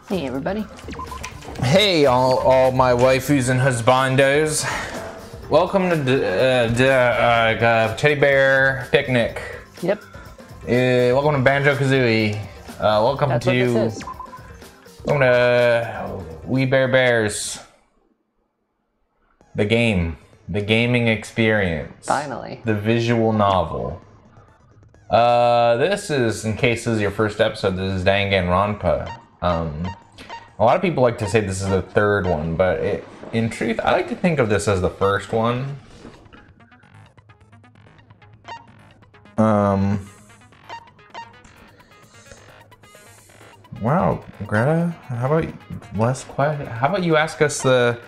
Hey everybody. Hey all my waifus and husbandos. Welcome to Teddy Bear Picnic. Yep. Welcome to Banjo-Kazooie. Welcome That's what this is. Welcome to We Bear Bears. The game. The gaming experience. Finally. The visual novel. This is, in case this is your first episode, this is Danganronpa. A lot of people like to say this is the third one, but in truth, I like to think of this as the first one. Wow, Greta, how about you ask us the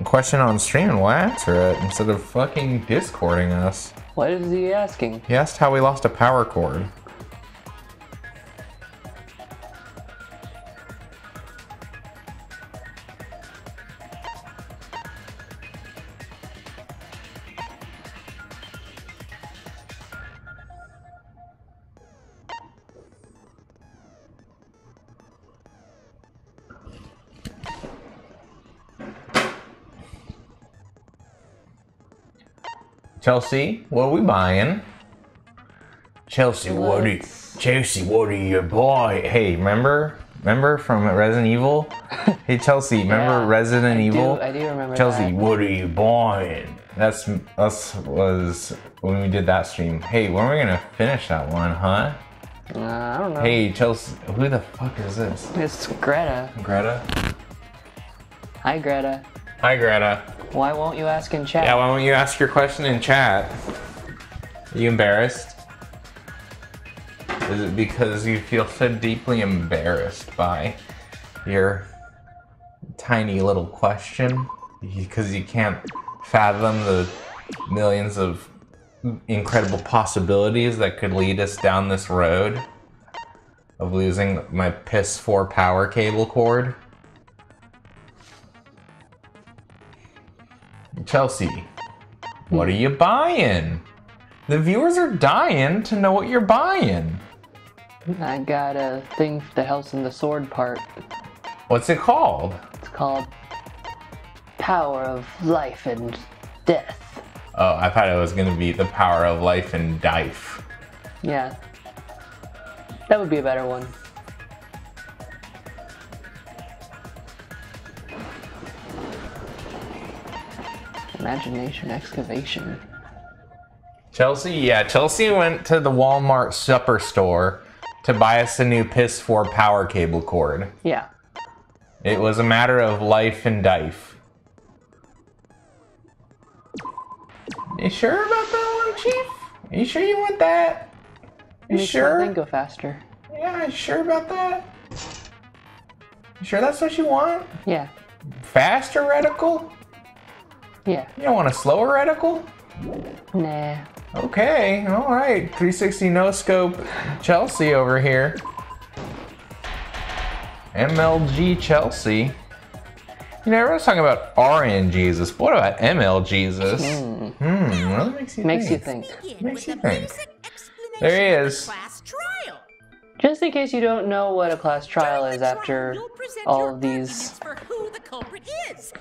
question on stream and we'll answer it instead of fucking Discording us? What is he asking? He asked how we lost a power cord. Chelsea, what are we buying? Chelsea, what are you buying? Hey, remember from Resident Evil? Hey Chelsea, remember Resident Evil? I do remember Chelsea, that. what are you buying? That was when we did that stream. Hey, when are we gonna finish that one, huh? I don't know. Hey Chelsea, who the fuck is this? It's Greta. Greta? Hi Greta. Hi Greta. Why won't you ask in chat? Yeah, why won't you ask your question in chat? Are you embarrassed? Is it because you feel so deeply embarrassed by your tiny little question? Because you can't fathom the millions of incredible possibilities that could lead us down this road of losing my piss-4 power cable cord? Chelsea, what are you buying? The viewers are dying to know what you're buying. I got a thing that helps in the sword part. What's it called? It's called Power of Life and Death. Oh, I thought it was gonna be the power of life and dife. Yeah. That would be a better one. Imagination excavation. Chelsea went to the Walmart supper store to buy us a new piss-4 power cable cord. Yeah. It was a matter of life and dife. You sure about that one, Chief? You sure you want that? You sure? Make my thing go faster. Yeah, you sure about that? You sure that's what you want? Yeah. Faster reticle? Yeah. You don't want a slower reticle? Nah. Okay, alright. 360 no scope Chelsea over here. MLG Chelsea. You know, everyone's talking about RN Jesus, but what about ML Jesus? What makes you think? Makes you think. There he is. Just in case you don't know what a class trial is after all of these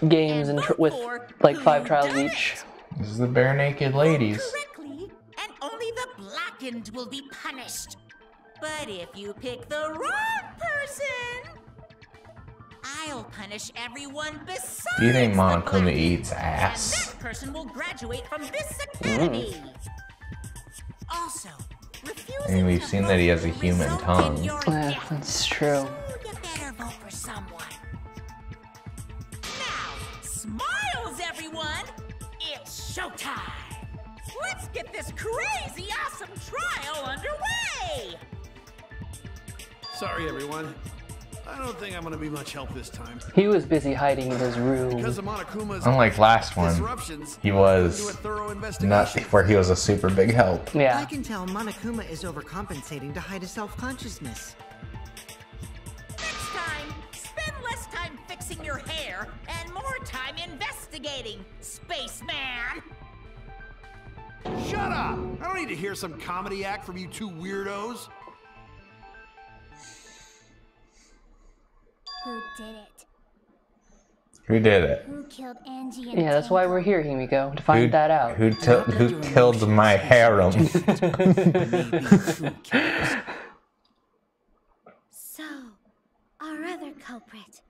games and with like 5 trials each. This is the bare naked ladies. Correctly, and only the blackened will be punished. But if you pick the wrong person, I'll punish everyone besides. Do you think the Monokuma blackened, eats and ass? that person will graduate from this academy. Also, I mean, we've seen that he has a human tongue. Yeah, that's true. You better vote for someone. Now, smiles, everyone! It's showtime! Let's get this crazy awesome trial underway! Sorry, everyone. I don't think I'm gonna be much help this time. He was busy hiding in his room. Because of Monokuma's Unlike last one, he was not where he was a super big help. Yeah. I can tell Monokuma is overcompensating to hide his self-consciousness. Next time, spend less time fixing your hair and more time investigating, spaceman! Shut up! I don't need to hear some comedy act from you two weirdos. Who did it? Who did it? Who killed Angie and Yeah, that's why we're here, Himiko, to find that out. Who killed my harem? So, our other culprit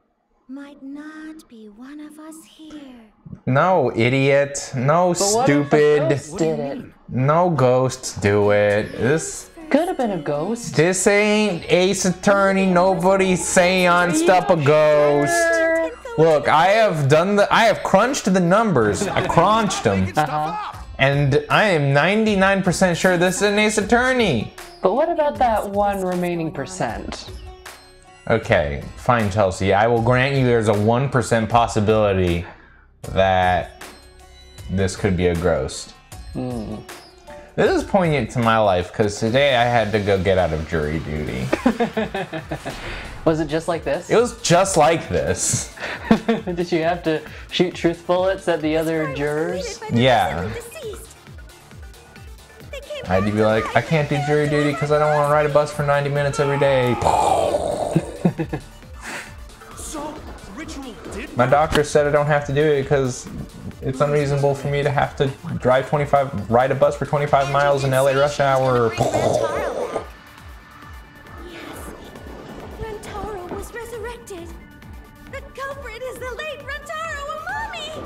might not be one of us here. No, idiot. No, But what if the stupid. ghost did it? No ghosts do it. Could have been a ghost. This ain't Ace Attorney. Nobody seanced up a ghost. Look, I have crunched the numbers. I crunched them. And I am 99% sure this is an Ace Attorney. But what about that one remaining percent? Okay, fine, Chelsea. I will grant you there's a 1% possibility that this could be a ghost. This is poignant to my life because today I had to go get out of jury duty. Was it just like this? It was just like this. Did you have to shoot truth bullets at the other jurors? Yeah. I had to be like, I can't do jury duty because I don't want to ride a bus for 90 minutes every day. So, ritual did My doctor said I don't have to do it because it's unreasonable for me to have to ride a bus for 25 miles in LA rush hour. Yes, Rentaro was resurrected. The culprit is the late Rentaro Amami.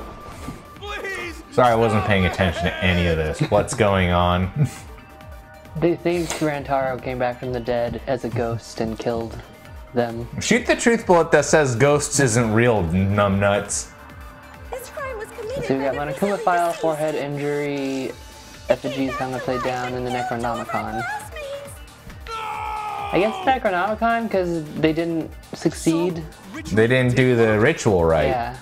Please! Sorry, I wasn't paying attention to any of this. What's going on? They think Rantaro came back from the dead as a ghost and killed them. Shoot the truth bullet that says ghosts isn't real, numbnuts. This crime was committed So we got by the Monokuma recently file, deceased. forehead injury, effigies hung upside down in the Necronomicon. I guess Necronomicon because they didn't succeed. They didn't do the ritual right. Yeah.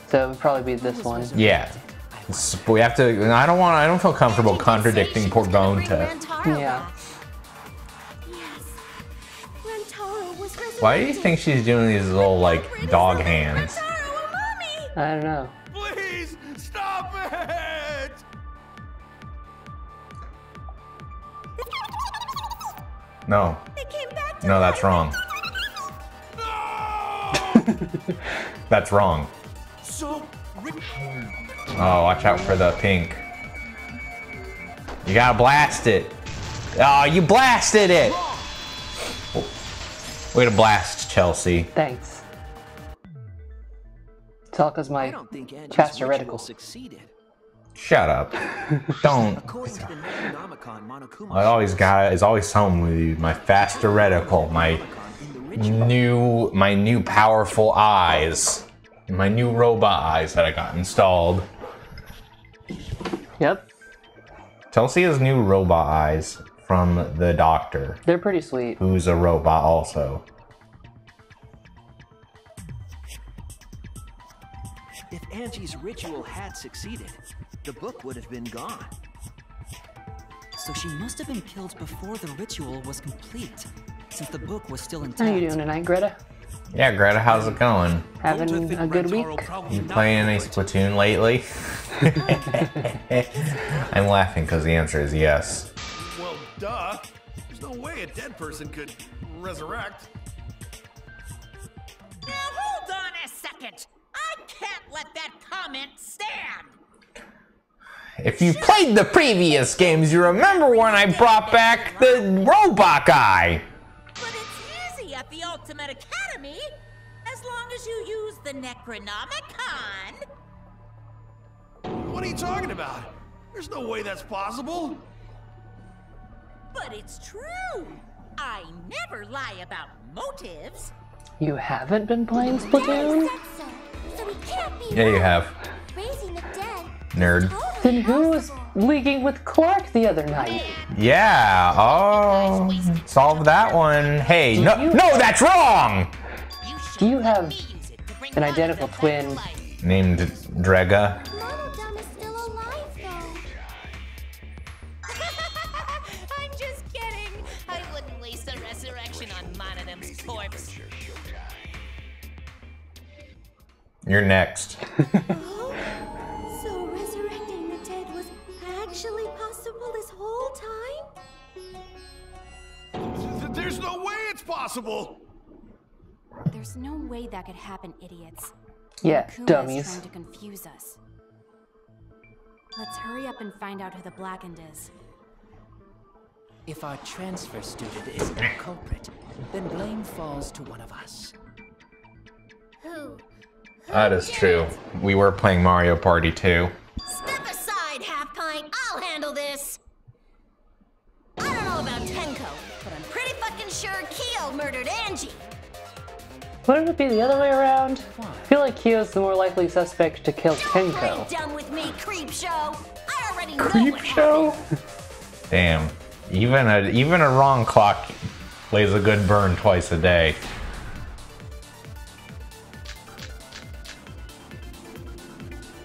So it would probably be this one. Yeah. We have to. I don't feel comfortable contradicting poor Gonta. Yeah. Yes. Rentaro was resurrected. Why do you think she's doing these little like dog hands? Rentaro Amami. I don't know. Please! Stop it! No. They came back to No, that's life. wrong. No! That's wrong. So, Oh, watch out for the pink. You gotta blast it. Oh, you blasted it! Way to blast, Chelsea. Thanks. It's all because I my don't think Angie's faster ritual reticle. succeeded. Shut up. Don't. According to the Necronomicon, Monokuma I always got is always home with you. My faster reticle, my new powerful eyes, my new robot eyes that I got installed. Yep. Chelsea has new robot eyes from the doctor, They're pretty sweet. who's a robot also. If Angie's ritual had succeeded, the book would have been gone. So she must have been killed before the ritual was complete, since the book was still How intact. you doing tonight, Greta? Yeah, Greta, how's it going? Having a good week? You playing any Splatoon lately? I'm laughing because the answer is yes. well, duh. There's no way a dead person could resurrect. Now hold on a second. I can't let that comment stand. If you played the previous games, you remember when I brought back the robot guy. But it's easy at the Ultimate Academy, as long as you use the Necronomicon. What are you talking about? There's no way that's possible. But it's true. I never lie about motives. You haven't been playing Splatoon? So we can't be Yeah, you wrong. have. Raising the dead. Nerd. Then who was leaking with Clark the other night? Yeah, oh, solve that one. Hey, no, that's wrong! You have an identical twin. Named Drega. Monodum is still alive, though. I'm just kidding. I wouldn't waste a resurrection on Monodum's corpse. You're next. Oh? So resurrecting the dead was actually possible this whole time? There's no way it's possible. There's There's no way that could happen, idiots. Yeah, Kuma is dummies. trying to confuse us. Let's hurry up and find out who the Blackened is. If our transfer student is the culprit, then blame falls to one of us. Who? That is true. We were playing Mario Party 2. Step aside, Half Pint. I'll handle this. I don't know about Tenko, but I'm pretty fucking sure Kyo murdered Angie. Wouldn't it be the other way around? I feel like Kyo's the more likely suspect to kill Don't play Tenko. dumb with me, creep show. I already know Creep what show? happened. Damn. Even a wrong clock lays a good burn twice a day.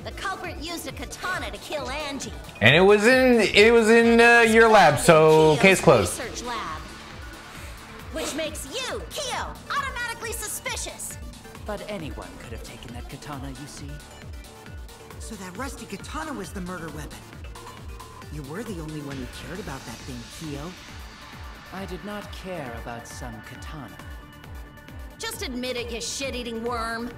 The culprit used a katana to kill Angie. And it was in your lab, so Kyo's case closed. Research lab. Which makes you, Kyo, automatically suspicious. But anyone could have taken that katana, you see. So that rusty katana was the murder weapon. You were the only one who cared about that thing, Kyo. I did not care about some katana. Just admit it, you shit-eating worm.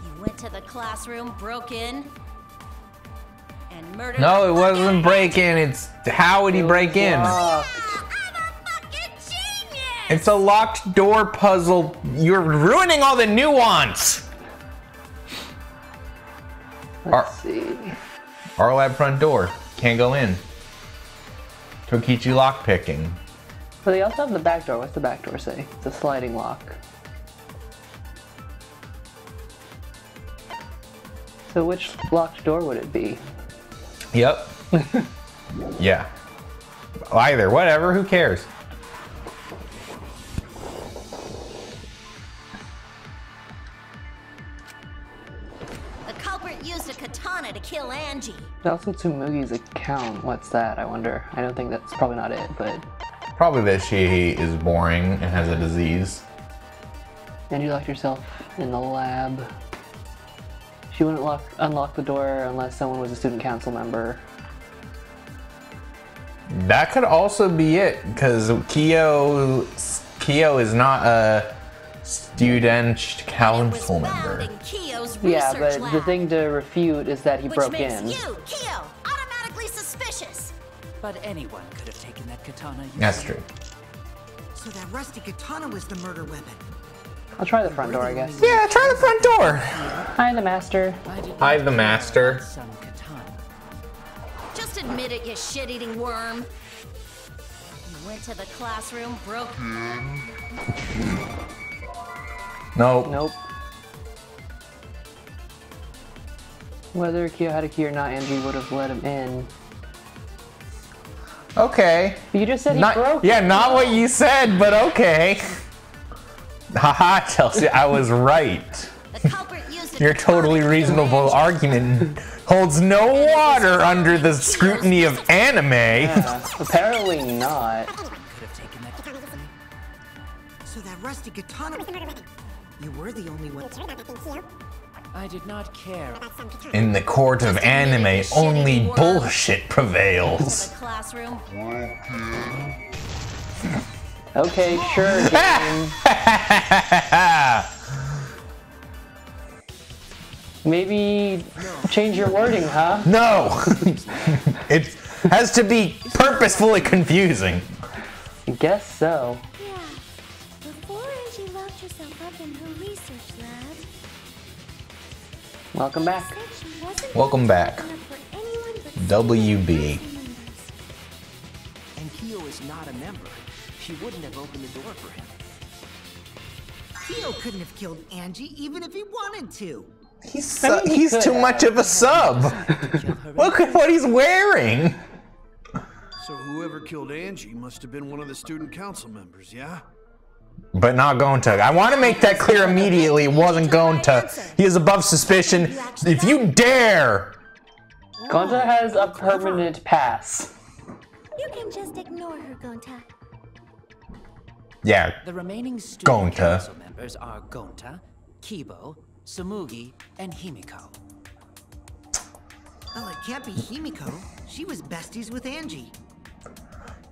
You went to the classroom, broke in, and murdered. No, it wasn't break-in. It's how would he break in? I'm a fucking genius! It's a locked door puzzle. You're ruining all the nuance. Let's see. Our lab front door. Can't go in. Tokichi lockpicking. But they also have the back door. What's the back door say? It's a sliding lock. So which locked door would it be? Yep. Yeah. Either. Whatever. Who cares? The culprit used a katana to kill Angie. Also Tsumugi's account. What's that? I wonder. I don't think that's probably not it, but... Probably that she is boring and has a disease. And you locked yourself in the lab. She wouldn't unlock the door unless someone was a student council member. That could also be it, because Kyo is not a student council member. In Kyo's Yeah, research but the lab, thing to refute is that he which broke makes in. you, Kyo, automatically suspicious. But anyone could have taken that katana, you That's see. true. So that rusty katana was the murder weapon. I'll try the front door, I guess. Yeah, try the front door. Hi, the master. I did Hi, not the care master. about some katana. Just admit it, you shit-eating worm. You went to the classroom, broke. Nope. Nope. Whether Kyo had a key or not, Angie would have let him in. Okay. You just said he broke Yeah, it. not what you said, but okay. Haha, Chelsea, I was right. The culprit used a Your katana totally to kill reasonable Angie. argument holds no water under the scrutiny of anime. Apparently not. Could have taken that katana. So that rusty katana was the murder weapon. You were the only one. I did not care. In the court of anime, only bullshit To prevails. the classroom. Okay, sure, game. Maybe change your wording, huh? No! It has to be purposefully confusing. I guess so. Yeah. Before Angie locked herself up in her research lab, Welcome back. said she wasn't Welcome back. enough for anyone but WB. members. And Kyo is not a member. She wouldn't have opened the door for him. Kyo couldn't have killed Angie even if he wanted to. He's I mean, he he's could too have. much of a sub. Kill her Look at what he's wearing. So whoever killed Angie must have been one of the student council members, yeah? But not going to. I want to make that clear immediately. It wasn't going to. He is above suspicion. If you dare. Gonta has a permanent pass. You can just ignore her, Gonta. Yeah. The remaining student Gonta. council members are Gonta, Kibo, Tsumugi, and Himiko. Well, it can't be Himiko. She was besties with Angie.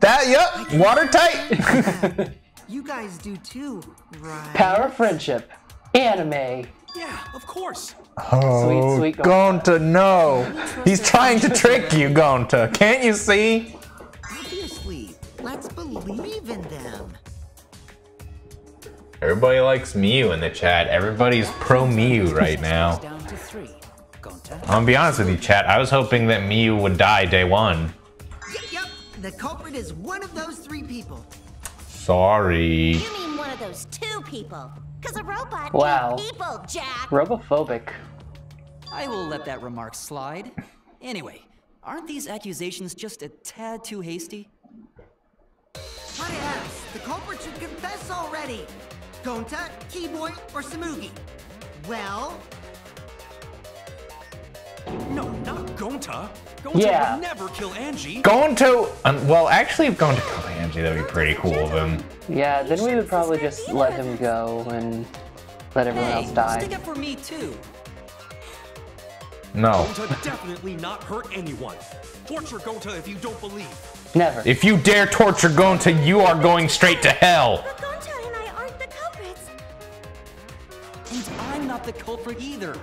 That, yep. Watertight. You guys do too, right? Power of friendship. Anime. Yeah, of course. Oh, Sweet Gonta, no. He's trying to trick you, Gonta. Can't you see? Obviously, let's believe in them. Everybody likes Mew in the chat. Everybody's pro Mew right now. Down to 3. Gonta. I'm gonna be honest with you, chat. I was hoping that Mew would die day one. Yep. The culprit is one of those 3 people. Sorry. You mean one of those 2 people? Because a robot Wow. ain't people, Jack. Robophobic. I will let that remark slide. Anyway, aren't these accusations just a tad too hasty? What else? The culprit should confess already. Gonta, Keyboy, or Samugi? Well, No, not Gonta. Gonta Yeah. would never kill Angie. Gonta, well, actually, if Gonta killed Angie, that'd be pretty cool of him. Yeah, then we would probably just let him go and let everyone else die. stick up for me too. No. Gonta definitely not hurt anyone. Torture Gonta if you don't believe. Never. If you dare torture Gonta, you are going straight to hell. But Gonta and I aren't the culprits. And I'm not the culprit either.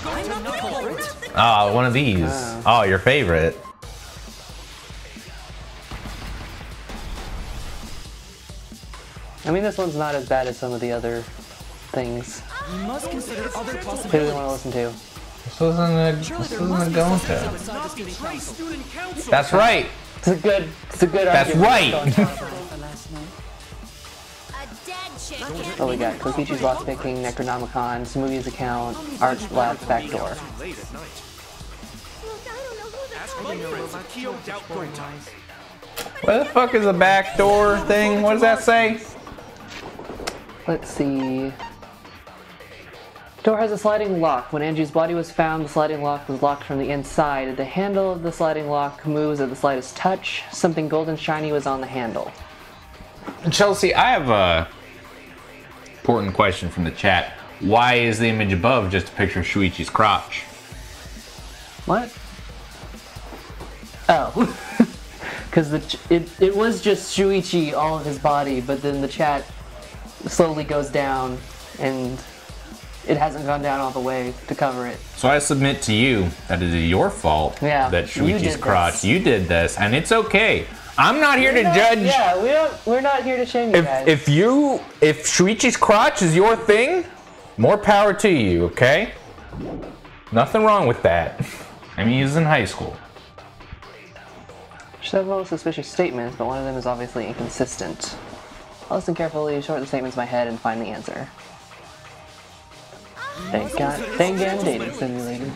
I'm not the culprit. Ah, one of these. Oh, your favorite. I mean, this one's not as bad as some of the other things. You must consider other Who do we want to possibilities. listen to? This wasn't a Gonta. Not betray student council. That's right. It's a good That's argument. right. Last night. A dead chick can't Oh, we be got Kokichi's lock picking, Necronomicon, Samugi's account, Arch Lab backdoor. Late at night. Look, I don't know who the Ask culprit my friends at Kyo Doubt Gonta. What the fuck is a backdoor thing? What does that say? Let's see. The door has a sliding lock. When Angie's body was found, the sliding lock was locked from the inside. The handle of the sliding lock moves at the slightest touch. Something golden shiny was on the handle. Chelsea, I have a important question from the chat. Why is the image above just a picture of Shuichi's crotch? What? Oh. Because it was just Shuichi, all of his body, but then the chat slowly goes down and it hasn't gone down all the way to cover it. So I submit to you that it is your fault Yeah, that you Shuichi's did crotch. this. You did this, and it's okay. I'm not here to judge. Yeah, we're not here to shame you guys. If Shuichi's crotch is your thing, more power to you, okay? Nothing wrong with that. I mean, he's in high school. Several suspicious statements, but one of them is obviously inconsistent. I'll listen carefully, short the statements in my head, and find the answer. Dangan dating simulator.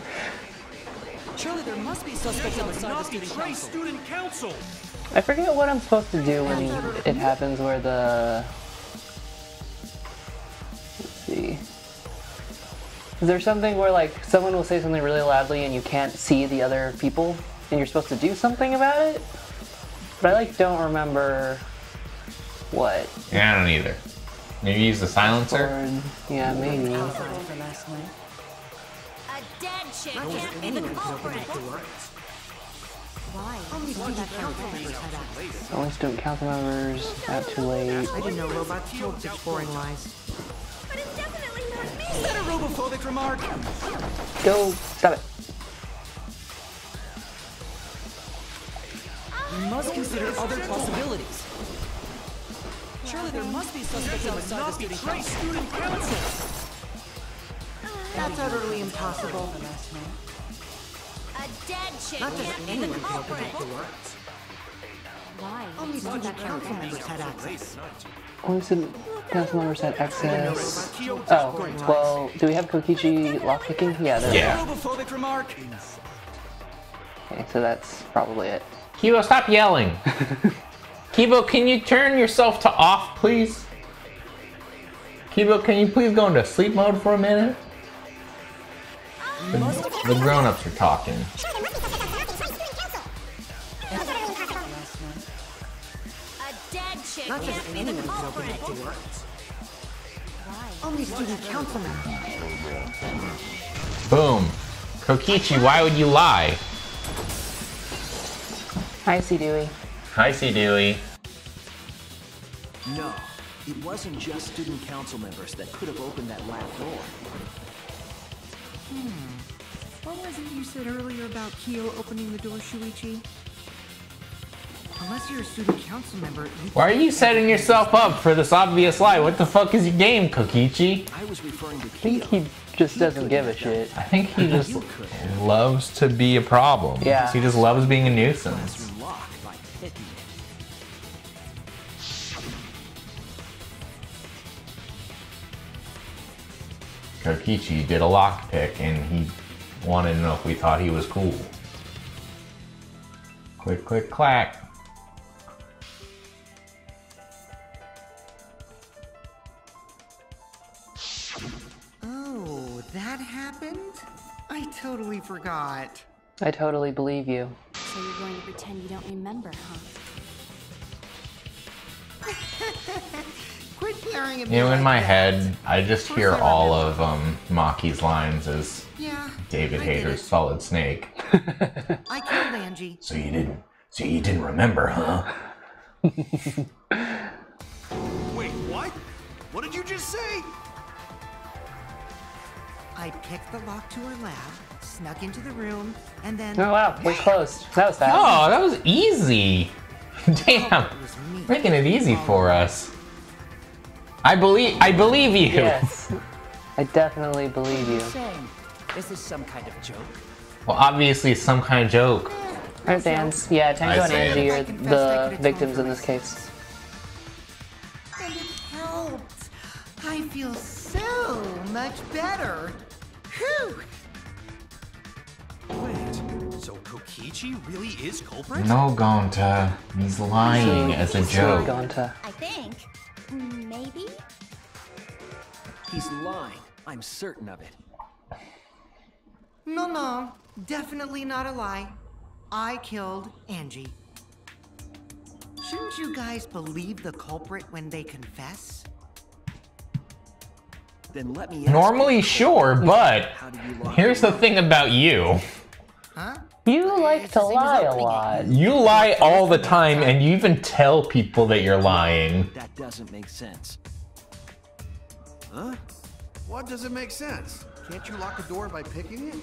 Surely there must be suspects outside the Not student betray council. student council. I forget what I'm supposed to do when it happens where the... Let's see. Is there something where like someone will say something really loudly and you can't see the other people and you're supposed to do something about it? But I like don't remember what. Yeah, I don't either. Maybe use the silencer? Or, yeah, maybe. Outside for last night. A dead chick can't be the culprit. Why? Only student council members had access. Only student council members, not too late. I didn't know robots told such boring lies. But it's definitely not me. Is that a robophobic remark? Go, stop it. You must consider other possibilities. Surely there must be suspects outside the Not student betray council. student council. That's utterly impossible. Last night. A dead chick Not just can't be the anyone can open culprit. that door. Why? Only student council members had access. Only student council members had access. Kyo Oh, Doubt Gonta. well, do we have Kokichi lockpicking? Yeah, there we Yeah. Robophobic remark. go. Okay, so that's probably it. Kibo, stop yelling. Kibo, can you turn yourself to off, please? Kibo, can you please go into sleep mode for a minute? The grown-ups are talking. A dead chick Not just can't be the anyone can open that culprit. door. Only student council members. Boom. Kokichi, why would you lie? Hi, C. Dewey. Hi, C. Dewey. No, it wasn't just student council members that could have opened that lab door. What was it you said earlier about Kyo opening the door, Shuichi? Unless you're a student council member, Why are you setting yourself up for this obvious lie? What the fuck is your game, Kokichi? I was referring to I think Kyo. he just doesn't give a shit. I think he just loves to be a problem. Yeah. He just loves being a nuisance. Classroom lock by picking it. Kokichi did a lockpick and he wanted to know if we thought he was cool. Click, click, clack. Oh, that happened? I totally forgot. I totally believe you. So you're going to pretend you don't remember, huh? Quit glaring at me. You know, in like my that. head, I just hear all of Maki's lines as Yeah. David I get Hayter's it. Solid Snake. I killed Angie. So you didn't remember, huh? Wait, what? What did you just say? I picked the lock to her lab, snuck into the room, and then. Oh wow, we're close. That was fast. Oh, that was easy. Damn, It was me. making it easy for us. I believe you. Yes. I definitely believe you. Saying, is this some kind of joke? Well, obviously, it's some kind of joke. Alright, Sans. Yeah, Tango I and see it. Angie I are confessed I the could've victims told in for this my case. sins. And it helped. I feel so much better. Whew. Wait, so Kokichi really is culprit? No, Gonta. He's lying as a joke. Gonta. I think. Maybe? He's lying. I'm certain of it. No, definitely not a lie. I killed Angie. Shouldn't you guys believe the culprit when they confess? Then let me ask Normally, you, sure, but how do you lock here's the thing about you. Huh? You like It's to the same as lie a opening it. lot. You lie all the time, and you even tell people that you're lying. That doesn't make sense. Huh? What doesn't make sense? Can't you lock a door by picking it?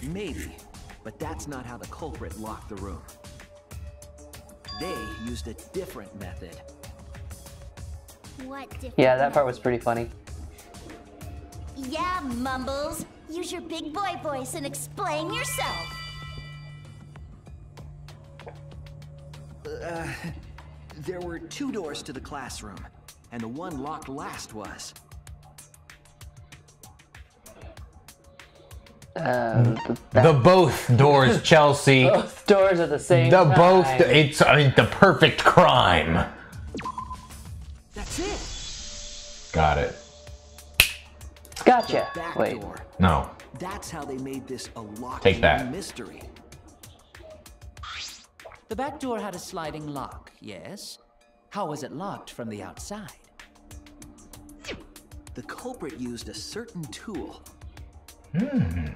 Maybe, but that's not how the culprit locked the room. They used a different method. What different Yeah, that part was pretty funny. Yeah, Mumbles. Use your big boy voice and explain yourself. There were 2 doors to the classroom, and the one locked last was. The both doors, Chelsea. Both doors at the same The time. both. It's the perfect crime. That's it! Got it. Gotcha. Back Wait. door. No. That's how they made this a locked Take that. room mystery. The back door had a sliding lock, yes? How was it locked from the outside? The culprit used a certain tool. A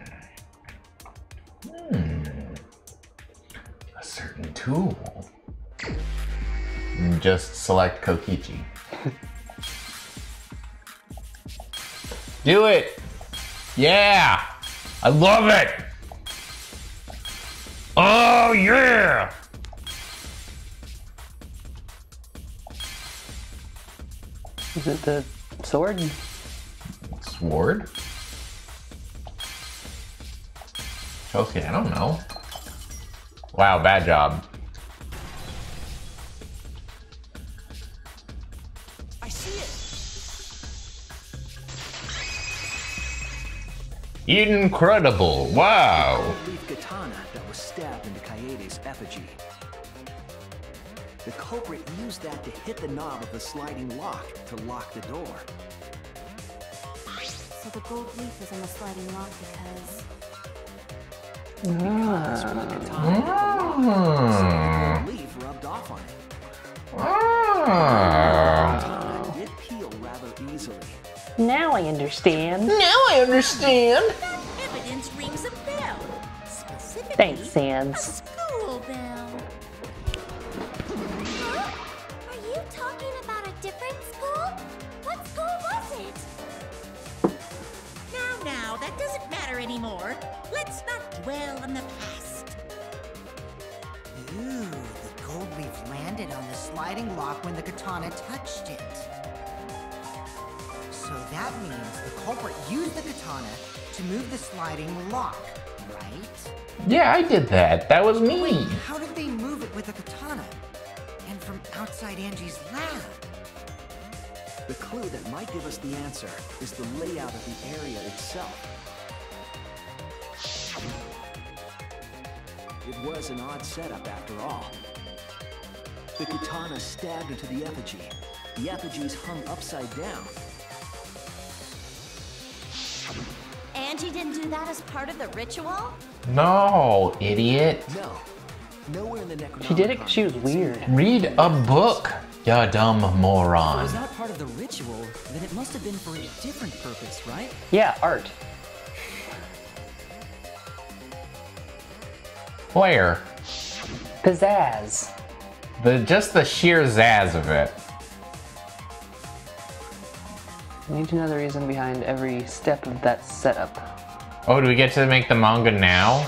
certain tool. Just select Kokichi. Do it! Yeah! I love it! Oh yeah! Is it the sword? Sword? Chelsea, I don't know. Wow, bad job. I see it! Incredible! Wow! Leaf katana that was stabbed into Kaede's effigy. The culprit used that to hit the knob of the sliding lock to lock the door. So the gold leaf is on the sliding lock because... Because when the katana hit the lock, some of the gold leaf rubbed off on it. Katana did peel rather easily. Now I understand. Now I understand! That evidence rings a bell. Specifically, Thanks, a Sans. school bell. Huh? Are you matter anymore. Let's not dwell on the past. Ooh, the gold leaf landed on the sliding lock when the katana touched it. So that means the culprit used the katana to move the sliding lock, right? Yeah, I did that. That was me. Wait, how did they move it with a katana? And from outside Angie's lab? The clue that might give us the answer is the layout of the area itself. It was an odd setup after all. The katana stabbed into the effigy. The effigy's hung upside down. Angie didn't do that as part of the ritual? No, idiot. No. Nowhere in the Necronomicon. She did it because she was weird. Read a book, ya dumb If it moron. was not part of the ritual, then it must have been for a different purpose, right? Yeah, art. Where? Pizzazz. Just the sheer zazz of it. I need to know the reason behind every step of that setup. Oh, do we get to make the manga now?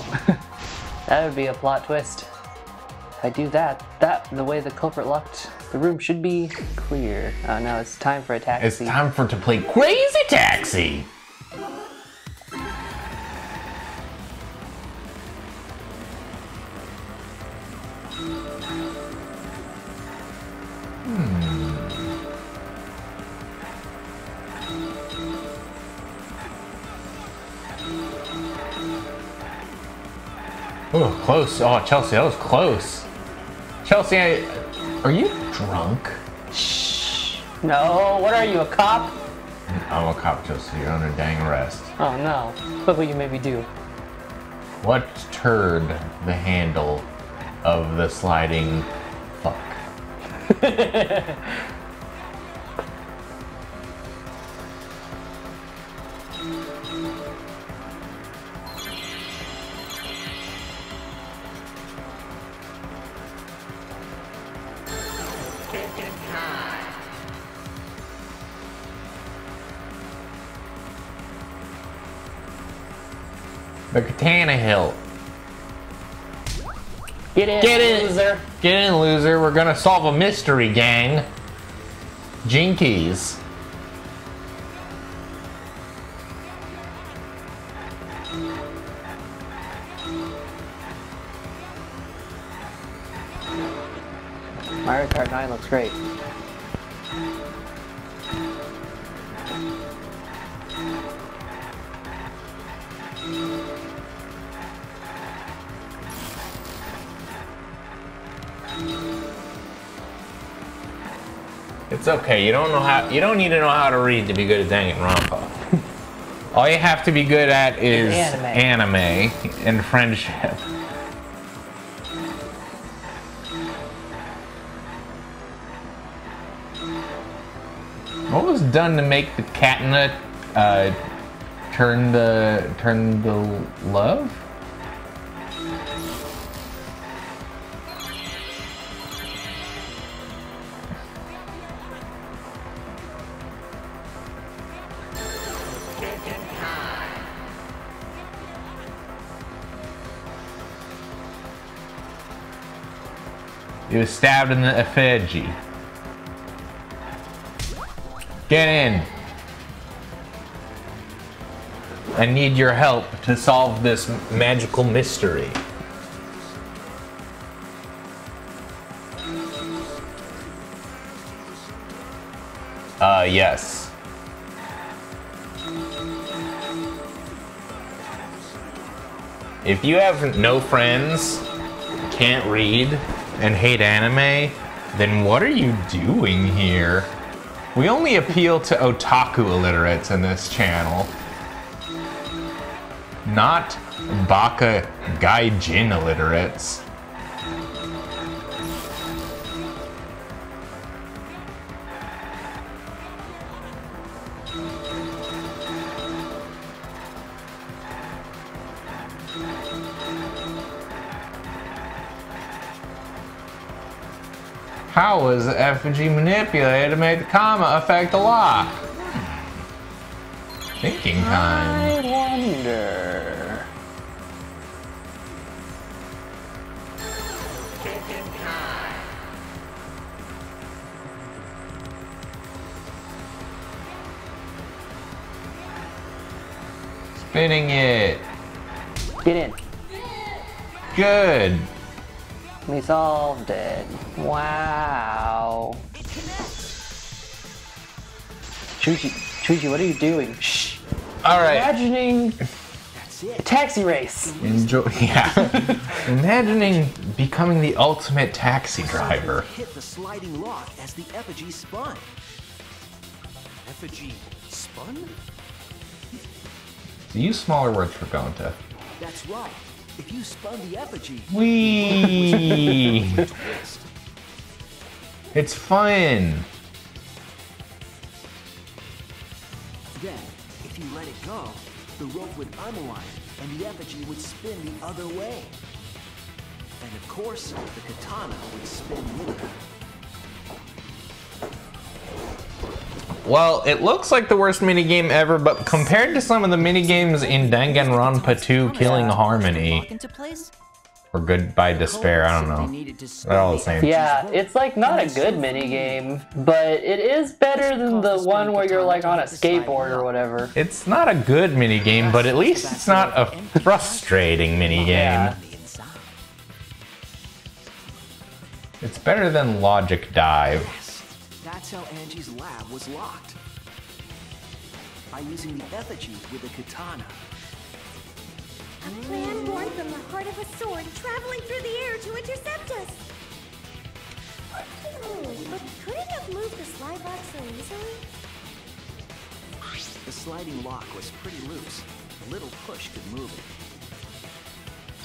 That would be a plot twist. If I do that, the way the culprit locked the room should be clear. Now it's time for a taxi. It's time to play Crazy Taxi. Oh, close. Oh, Chelsea, that was close. Chelsea, are you drunk? Shh. No, what are you, a cop? I'm a cop, Chelsea. You're under dang arrest. Oh no. Look what you made me do. What turd the handle of the sliding fuck? The katana hilt. Get in, Get in, loser. Get in, loser. We're gonna solve a mystery, gang. Jinkies. Mario Kart 9 looks great. It's okay. You don't need to know how to read to be good at Danganronpa. All you have to be good at is anime and friendship. What was done to make the katana turn the love? He was stabbed in the effigy. Get in. I need your help to solve this magical mystery. Yes. If you have no friends, can't read, and hate anime, then what are you doing here? We only appeal to otaku illiterates in this channel, not baka gaijin illiterates. How was the effigy manipulated to make the comma affect the lock? Thinking time. I wonder. spinning it. Get in. Good. We solved it. Wow. Chuchi, what are you doing? Shh. All right. Imagining a taxi race. Enjoy. Yeah. Imagining becoming the ultimate taxi driver. Hit the sliding lock as the effigy spun. Effigy spun? Use smaller words for Gonta. That's right. If you spun the effigy, Whee! twist. It's fun. Then, if you let it go, the rope would unwind and the effigy would spin the other way. And of course, the katana would spin with it. Well, it looks like the worst minigame ever, but compared to some of the minigames in Danganronpa 2 Killing Harmony, Into place? or Goodbye Despair, I don't know. They're all the same. Yeah, it's like not a good minigame, but it is better than the one where you're like on a skateboard or whatever. It's not a good minigame, but at least it's not a frustrating minigame. Yeah. It's better than Logic Dive. That's how Angie's lab was locked. By using the effigy with a katana. A plan born from the heart of a sword traveling through the air to intercept us. But could it have moved the slide lock so easily? The sliding lock was pretty loose. A little push could move it.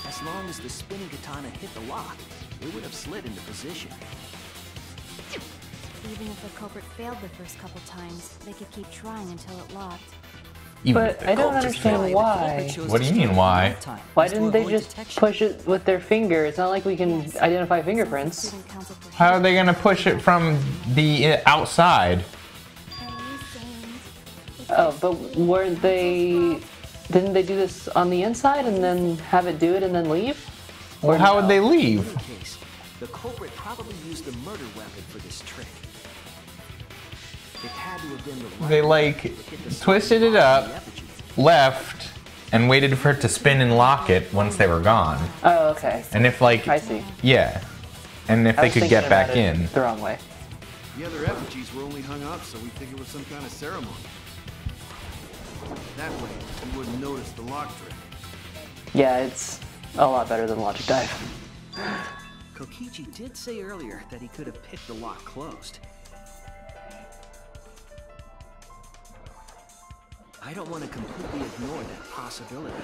As long as the spinning katana hit the lock, it would have slid into position. Even if the culprit failed the first couple times, they could keep trying until it locked. But I don't understand why. What do you mean, why? Why didn't they just push it with their finger? It's not like we can identify fingerprints. How are they gonna push it from the outside? Oh, but weren't they... Didn't they do this on the inside and then have it do it and then leave? Well, how would they leave? In any case, the culprit probably used a murder weapon for this trick. It had to have been the They like twisted it up, left, and waited for it to spin and lock it once they were gone. Oh, okay. And if like, I see. yeah, and if I they was could thinking get back about it in. the wrong way. The other effigies were only hung up, so we figured it was some kind of ceremony. That way, you wouldn't notice the lock trick. Yeah, it's a lot better than Logic Dive. Kokichi did say earlier that he could have picked the lock closed. I don't want to completely ignore that possibility.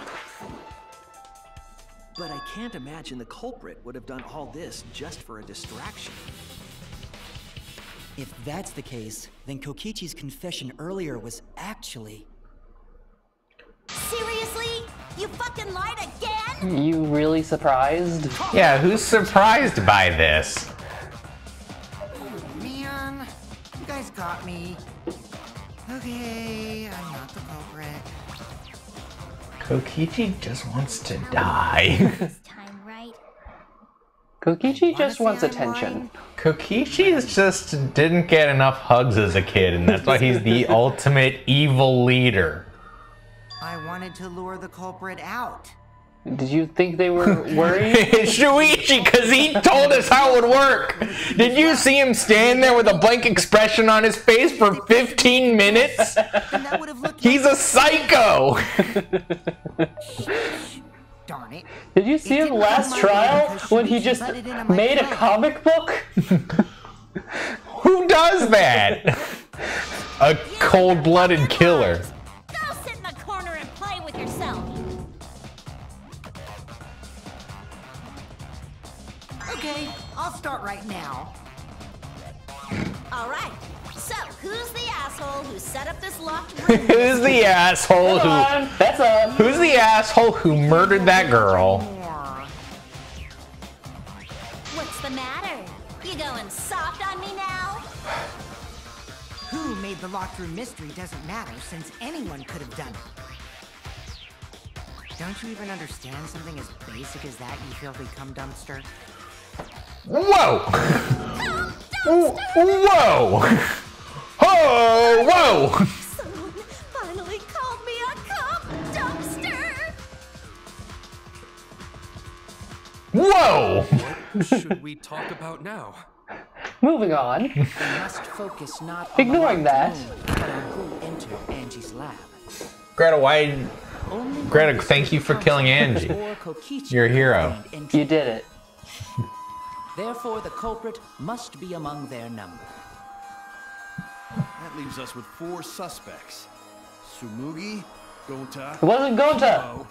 But I can't imagine the culprit would have done all this just for a distraction. If that's the case, then Kokichi's confession earlier was actually... Seriously? You fucking lied again? You really surprised? Yeah, who's surprised by this? Man, you guys got me. Okay, I'm not the culprit. Kokichi just wants to die. This time, right? Kokichi just wants attention. Kokichi just didn't get enough hugs as a kid, and that's why he's the ultimate evil leader. I wanted to lure the culprit out. Did you think they were worried? Shuichi, because he told us how it would work. Did you see him stand there with a blank expression on his face for 15 minutes? He's a psycho. Darn it. Did you see him last trial when he just made a comic book? Who does that? A cold-blooded killer. Go sit in the corner and play with yourself. Okay, I'll start right now. All right. So, who's the asshole who set up this locked room? Who's the asshole who? That's up. Who's the asshole who murdered that girl? What's the matter? You going soft on me now? Who made the locked room mystery doesn't matter since anyone could have done it. Don't you even understand something as basic as that, you filthy cum dumpster? Whoa! Whoa! Oh, whoa! Someone finally called me a cum dumpster. Whoa! What should we talk about now? Moving on. We must focus not on Ignoring the that. alone, but on who entered Angie's lab. Greta, why? Only Greta, those thank you for student killing councils Angie. or Kokichi You're a hero. gained entry. You did it. Therefore, the culprit must be among their number. That leaves us with 4 suspects. Tsumugi, Gonta... It wasn't Gonta!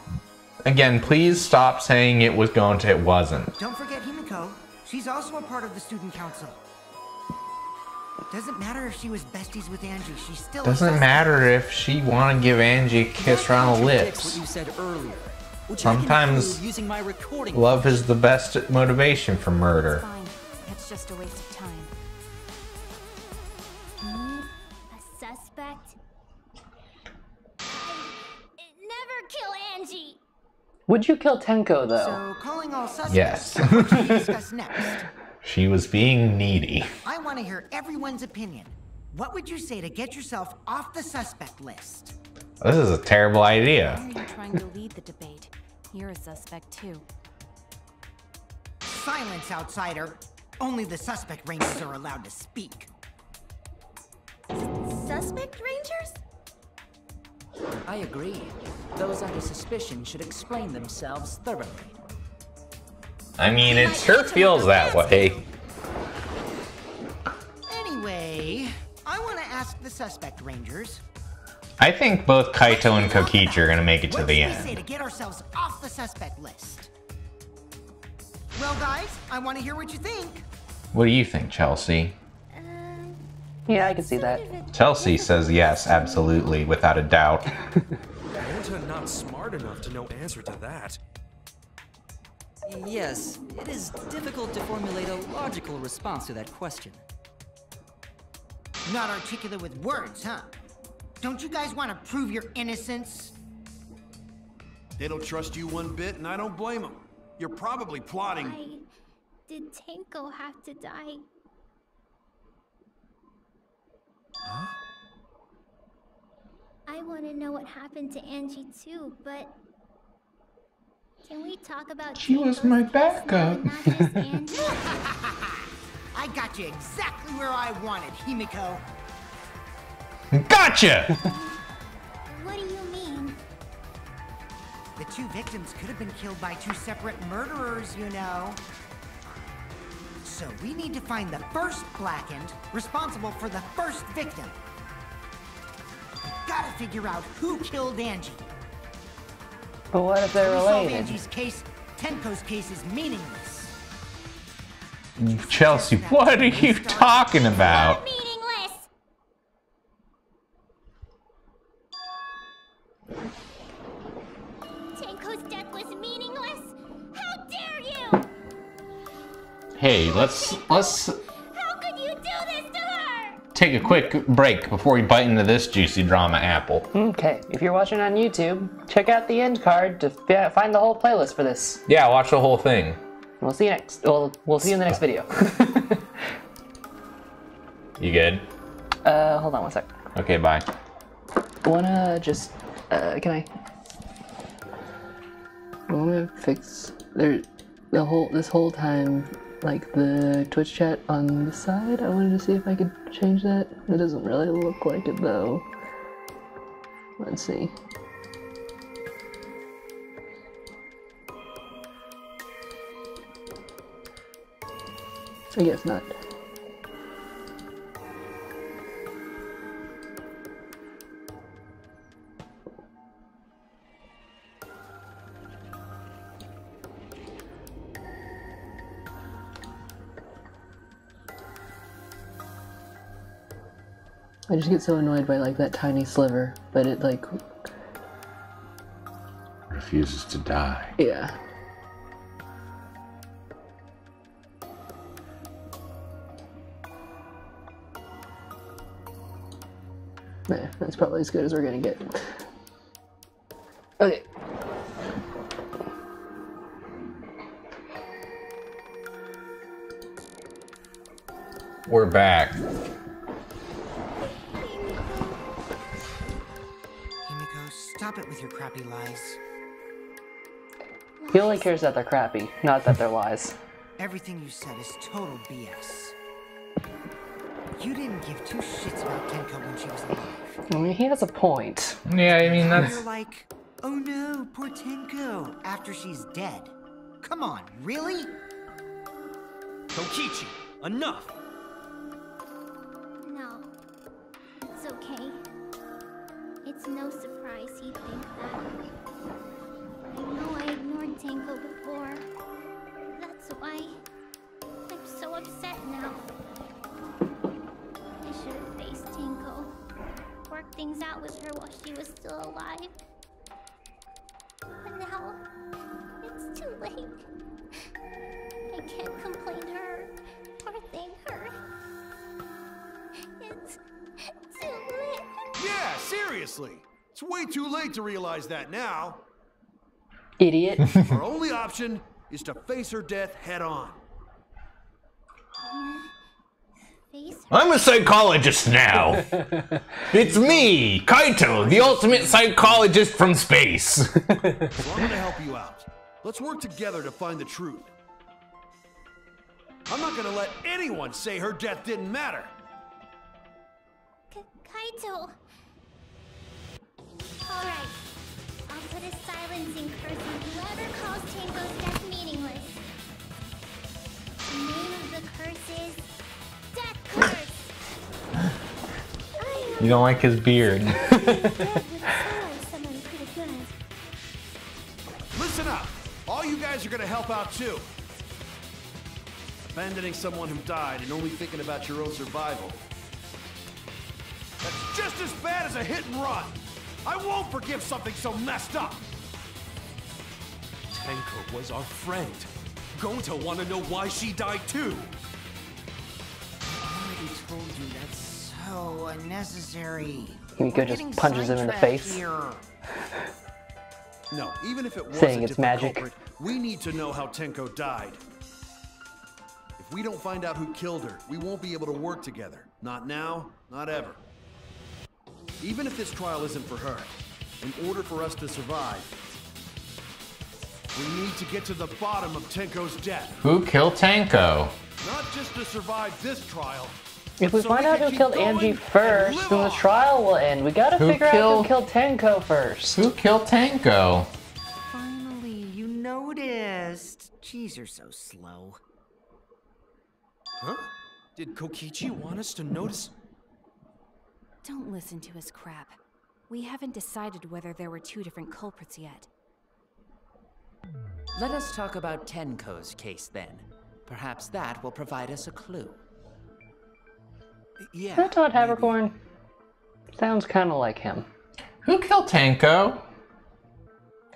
Again, please stop saying it was going to. It wasn't. Don't forget Himiko. She's also a part of the student council. Doesn't matter if she was besties with Angie, she's still Doesn't matter if she want to give Angie a kiss around the Contradicts lips. what you said earlier, which I can Sometimes prove using my recording. love is the best motivation for murder. Fine. It's just a waste of time. A suspect? I'd never kill Angie! Would you kill Tenko, though? So, calling all suspects. Yes. What should we discuss next? She was being needy. I want to hear everyone's opinion. What would you say to get yourself off the suspect list? This is a terrible Why idea. are you trying to lead the debate? You're a suspect, too. Silence, outsider. Only the suspect rangers are allowed to speak. Suspect rangers? I agree. Those under suspicion should explain themselves thoroughly. I mean, it sure feels that way. Anyway, I want to ask the suspect rangers. I think both Kaito and Kokichi are gonna make it to What the should we say to end. get ourselves off the suspect list? Well, guys, I want to hear what you think. What do you think, Chelsea? Yeah, I can see that. Chelsea says yes, absolutely, without a doubt. Gonta not smart enough to know answer to that. Yes, it is difficult to formulate a logical response to that question. Not articulate with words, huh? Don't you guys want to prove your innocence? They don't trust you one bit, and I don't blame them. You're probably plotting... Why did Tenko have to die? Huh? I want to know what happened to Angie too, but can we talk about She was Tenko's my case backup. now, not just Angie? I got you exactly where I wanted, Himiko. Gotcha! What do you mean? The 2 victims could have been killed by 2 separate murderers, you know. So we need to find the first Blackened responsible for the first victim. Gotta figure out who killed Angie. But what if they're If we solve related? Angie's case, Tenko's case is meaningless. Chelsea, what are you talking about? Meaningless! Tenko's death was meaningless? How dare you! Hey, let's How could you do this to her? take a quick break before we bite into this juicy drama apple. Okay, if you're watching on YouTube, check out the end card to find the whole playlist for this. Yeah, watch the whole thing. We'll see you next. We'll see you in the next video. You good? Hold on one sec. Okay, bye. Wanna just can I wanna fix this whole time, like the Twitch chat on the side? I wanted to see if I could change that. It doesn't really look like it though. Let's see. I guess not. I just get so annoyed by like that tiny sliver, but it like Refuses to die. yeah. Nah, that's probably as good as we're gonna get. Okay. We're back. Himiko, stop it with your crappy lies. He only cares that they're crappy, not that they're lies. Everything you said is total BS. You didn't give two shits about Tenko when she was alive. I mean, he has a point. Yeah, I mean, that's... You're like, oh no, poor Tenko, after she's dead. Come on, really? Kokichi, enough! No. It's okay. It's no surprise he'd think that. I know I ignored Tenko before. That's why I'm so upset now. I should have faced Tenko. Worked things out with her while she was still alive. But now, it's too late. I can't complain to her or thank her. It's too late. Yeah, seriously. It's way too late to realize that now. Idiot. Our only option is to face her death head on. Face her. I'm a psychologist now. It's me, Kaito, the ultimate psychologist from space. So I'm gonna help you out. Let's work together to find the truth. I'm not gonna let anyone say her death didn't matter. Kaito. Alright. I'll put a silencing curse on whoever calls Tenko's death meaningless. The name of the curse is Death Curse. You don't like his beard. Listen up. All you guys are gonna help out too. Abandoning someone who died and only thinking about your own survival. That's just as bad as a hit and run. I won't forgive something so messed up. Tenko was our friend. Going to want to know why she died too. I already told you that's so unnecessary. Miko just punches him in the face. Here. No, even if it was Saying a it's different magic. culprit, we need to know how Tenko died. If we don't find out who killed her, we won't be able to work together. Not now, not ever. Even if this trial isn't for her, in order for us to survive, we need to get to the bottom of Tenko's death. Who killed Tenko? Not just to survive this trial. If we so find we out can who keep killed going Angie and first, live then the on. trial will end. We gotta Who figure out killed- who killed Tenko first. Who killed Tenko? Finally, you noticed. Jeez, you're so slow. Huh? Did Kokichi want us to notice? Don't listen to his crap. We haven't decided whether there were two different culprits yet. Let us talk about Tenko's case then. Perhaps that will provide us a clue. Yeah. Is that Todd Havercorn? Sounds kind of like him. Who killed Tenko?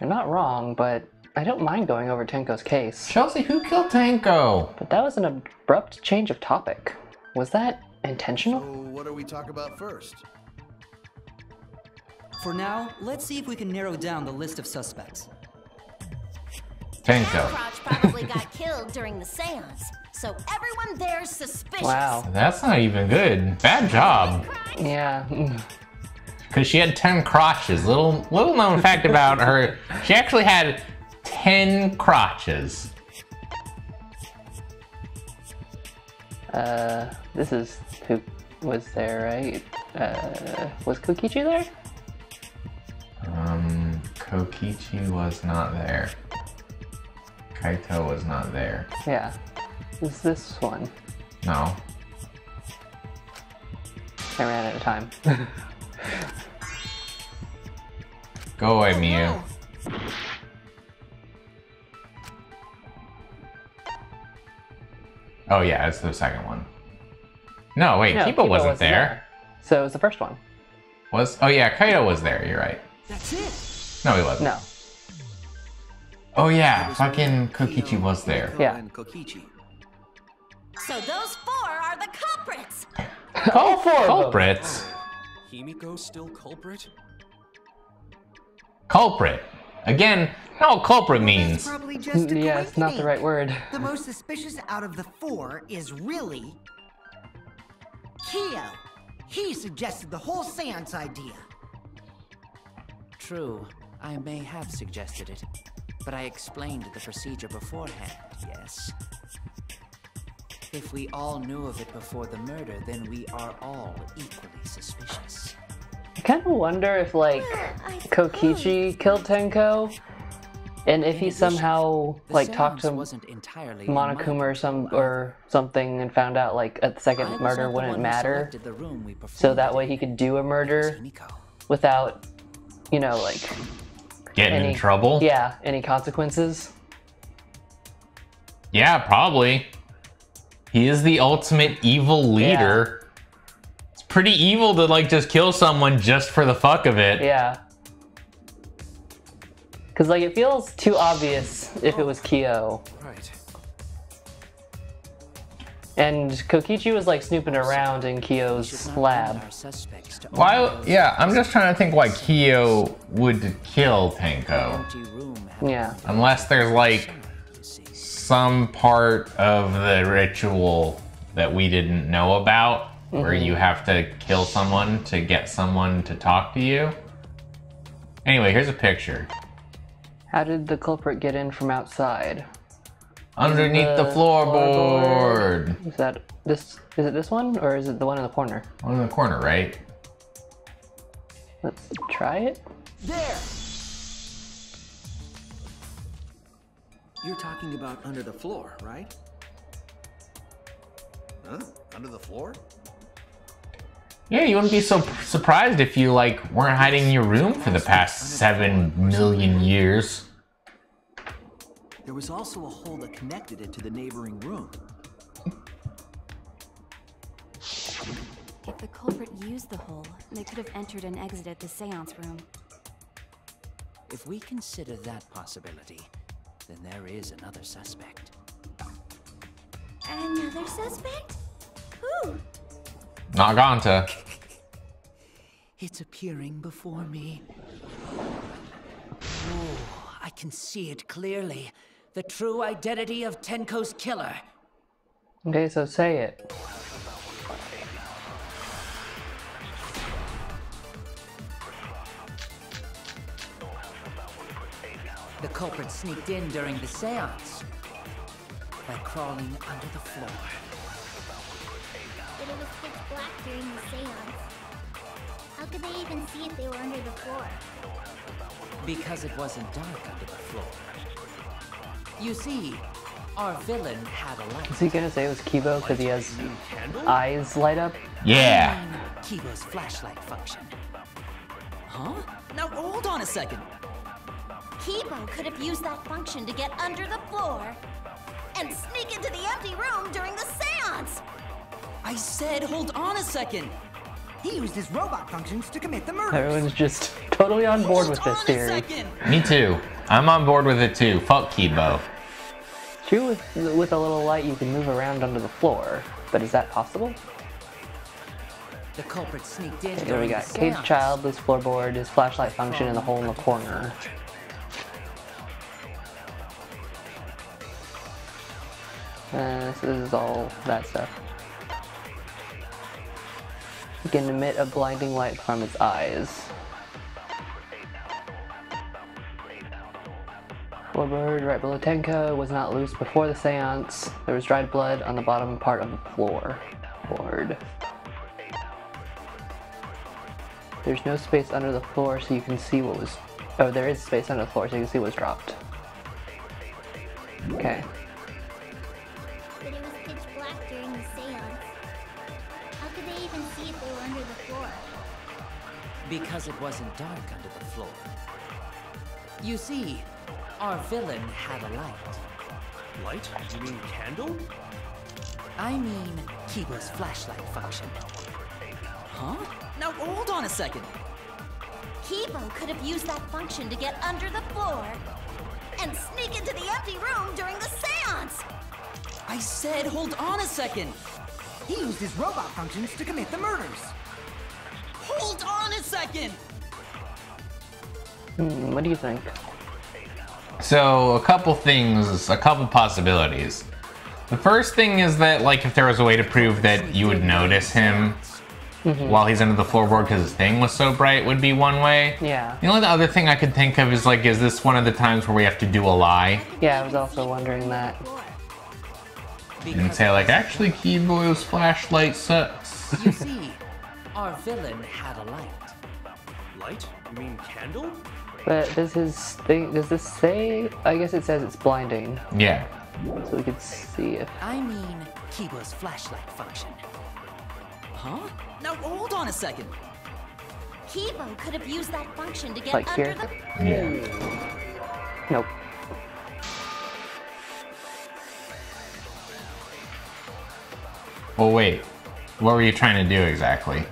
You're not wrong, but I don't mind going over Tenko's case. Chelsea, who killed Tenko? But that was an abrupt change of topic. Was that So intentional? what do we talk about first? For now, let's see if we can narrow down the list of suspects. Tenko. Crotch probably got killed during the seance, so everyone there's suspicious. Wow. That's not even good. Bad job. Yeah. Because she had 10 crotches. Little known fact about her, she actually had 10 crotches. This is who was there, right? Was Kokichi there? Kokichi was not there. Kaito was not there. Yeah. Is this one? No. I ran out of time. Go away, Miyu. Oh yeah, it's the second one. No, wait, No, Kiba wasn't there. So it was the first one. Oh yeah, Kaito was there, you're right. That's it. No, he wasn't. No. Oh yeah, fucking Kokichi was there. Yeah. And Kokichi. So those four are the culprits. All four of them. Culprits. Himiko still culprit? Culprit. Again, no culprit That's means. probably just a Yeah, it's not the coincidence. right word. The most suspicious out of the four is really Kyo. He suggested the whole seance idea. True, I may have suggested it. But I explained the procedure beforehand, yes? If we all knew of it before the murder, then we are all equally suspicious. I kind of wonder if, like, Kokichi killed Tenko, and if he somehow, like, talked to Monokuma or something and found out, like, a second murder wouldn't matter, so that way he could do a murder without, you know, like... Getting in trouble? Yeah, any consequences? Yeah, probably. He is the ultimate evil leader. Yeah. It's pretty evil to, like, just kill someone just for the fuck of it. Yeah. Because, like, it feels too obvious if it was Kyo. Right. And Kokichi was, like, snooping around in Kyo's lab. Why? Yeah, I'm just trying to think why Kyo would kill Tenko. Yeah. Unless there's, like, some part of the ritual that we didn't know about, where you have to kill someone to get someone to talk to you. Anyway, here's a picture. How did the culprit get in from outside? Underneath the floorboard. Is that this? Is it this one, or is it the one in the corner? One in the corner, right? Let's try it. There! You're talking about under the floor, right? Huh? Under the floor? Yeah, you wouldn't be so surprised if you, like, weren't hiding in your room for the past 7 million years. There was also a hole that connected it to the neighboring room. If the culprit used the hole, they could have entered and exited the seance room. If we consider that possibility, then there is another suspect. Another suspect? Who? Naganta. It's appearing before me. Oh, I can see it clearly. The true identity of Tenko's killer. Okay, so say it. The culprit sneaked in during the seance by crawling under the floor. But it was pitch black during the seance. How could they even see if they were under the floor? Because it wasn't dark under the floor. You see, our villain had a light. Is he gonna say it was Kibo because he has eyes light up? Yeah. Kibo's flashlight function. Huh? Now hold on a second. Kibo could have used that function to get under the floor and sneak into the empty room during the seance. I said hold on a second. He used his robot functions to commit the murder. Everyone's just totally on board with this theory. Me too. I'm on board with it too. Fuck Kibo. True, with a little light you can move around under the floor, but is that possible? The culprit sneaked in. Here we got Caged Child, this floorboard, his flashlight function, and the hole in the corner. This is all that stuff. He can emit a blinding light from its eyes. Floorboard right below Tenko was not loose before the seance. There was dried blood on the bottom part of the floorboard. There's no space under the floor so you can see what was... Oh, there is space under the floor so you can see what was dropped. Okay. But it was pitch black during the seance. How could they even see if they were under the floor? Because it wasn't dark under the floor. You see, our villain had a light. Light? You mean candle? I mean Kibo's flashlight function. Huh? Now hold on a second. Kibo could have used that function to get under the floor and sneak into the empty room during the seance. I said hold on a second. He used his robot functions to commit the murders. Hold on a second. What do you think? So, a couple things, a couple possibilities. The first thing is that, like, if there was a way to prove that you would notice him while he's under the floorboard because his thing was so bright would be one way. Yeah. The only other thing I could think of is like, is this one of the times where we have to do a lie? Yeah, I was also wondering that. And say like, actually Kibo's flashlight sucks. You see, our villain had a light. Light? You mean candle? But does this say? I guess it says it's blinding. Yeah. So we could see if... I mean, Kibo's flashlight function. Huh? Now hold on a second. Kibo could have used that function to get Like under here? the... Yeah. Nope. Well, wait. What were you trying to do exactly?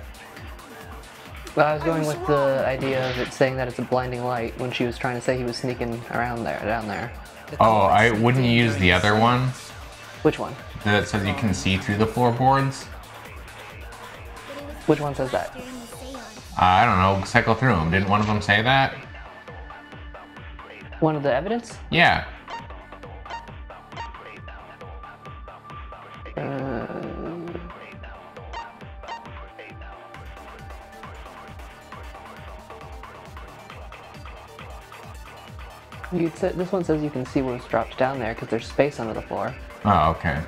Well, I was going with the idea of it saying that it's a blinding light when she was trying to say he was sneaking around there, down there. Oh, I wouldn't you use the other one? Which one? That says you can see through the floorboards? Which one says that? I don't know. Cycle through them. Didn't one of them say that? One of the evidence? Yeah. This one says you can see what was dropped down there because there's space under the floor. Oh, okay.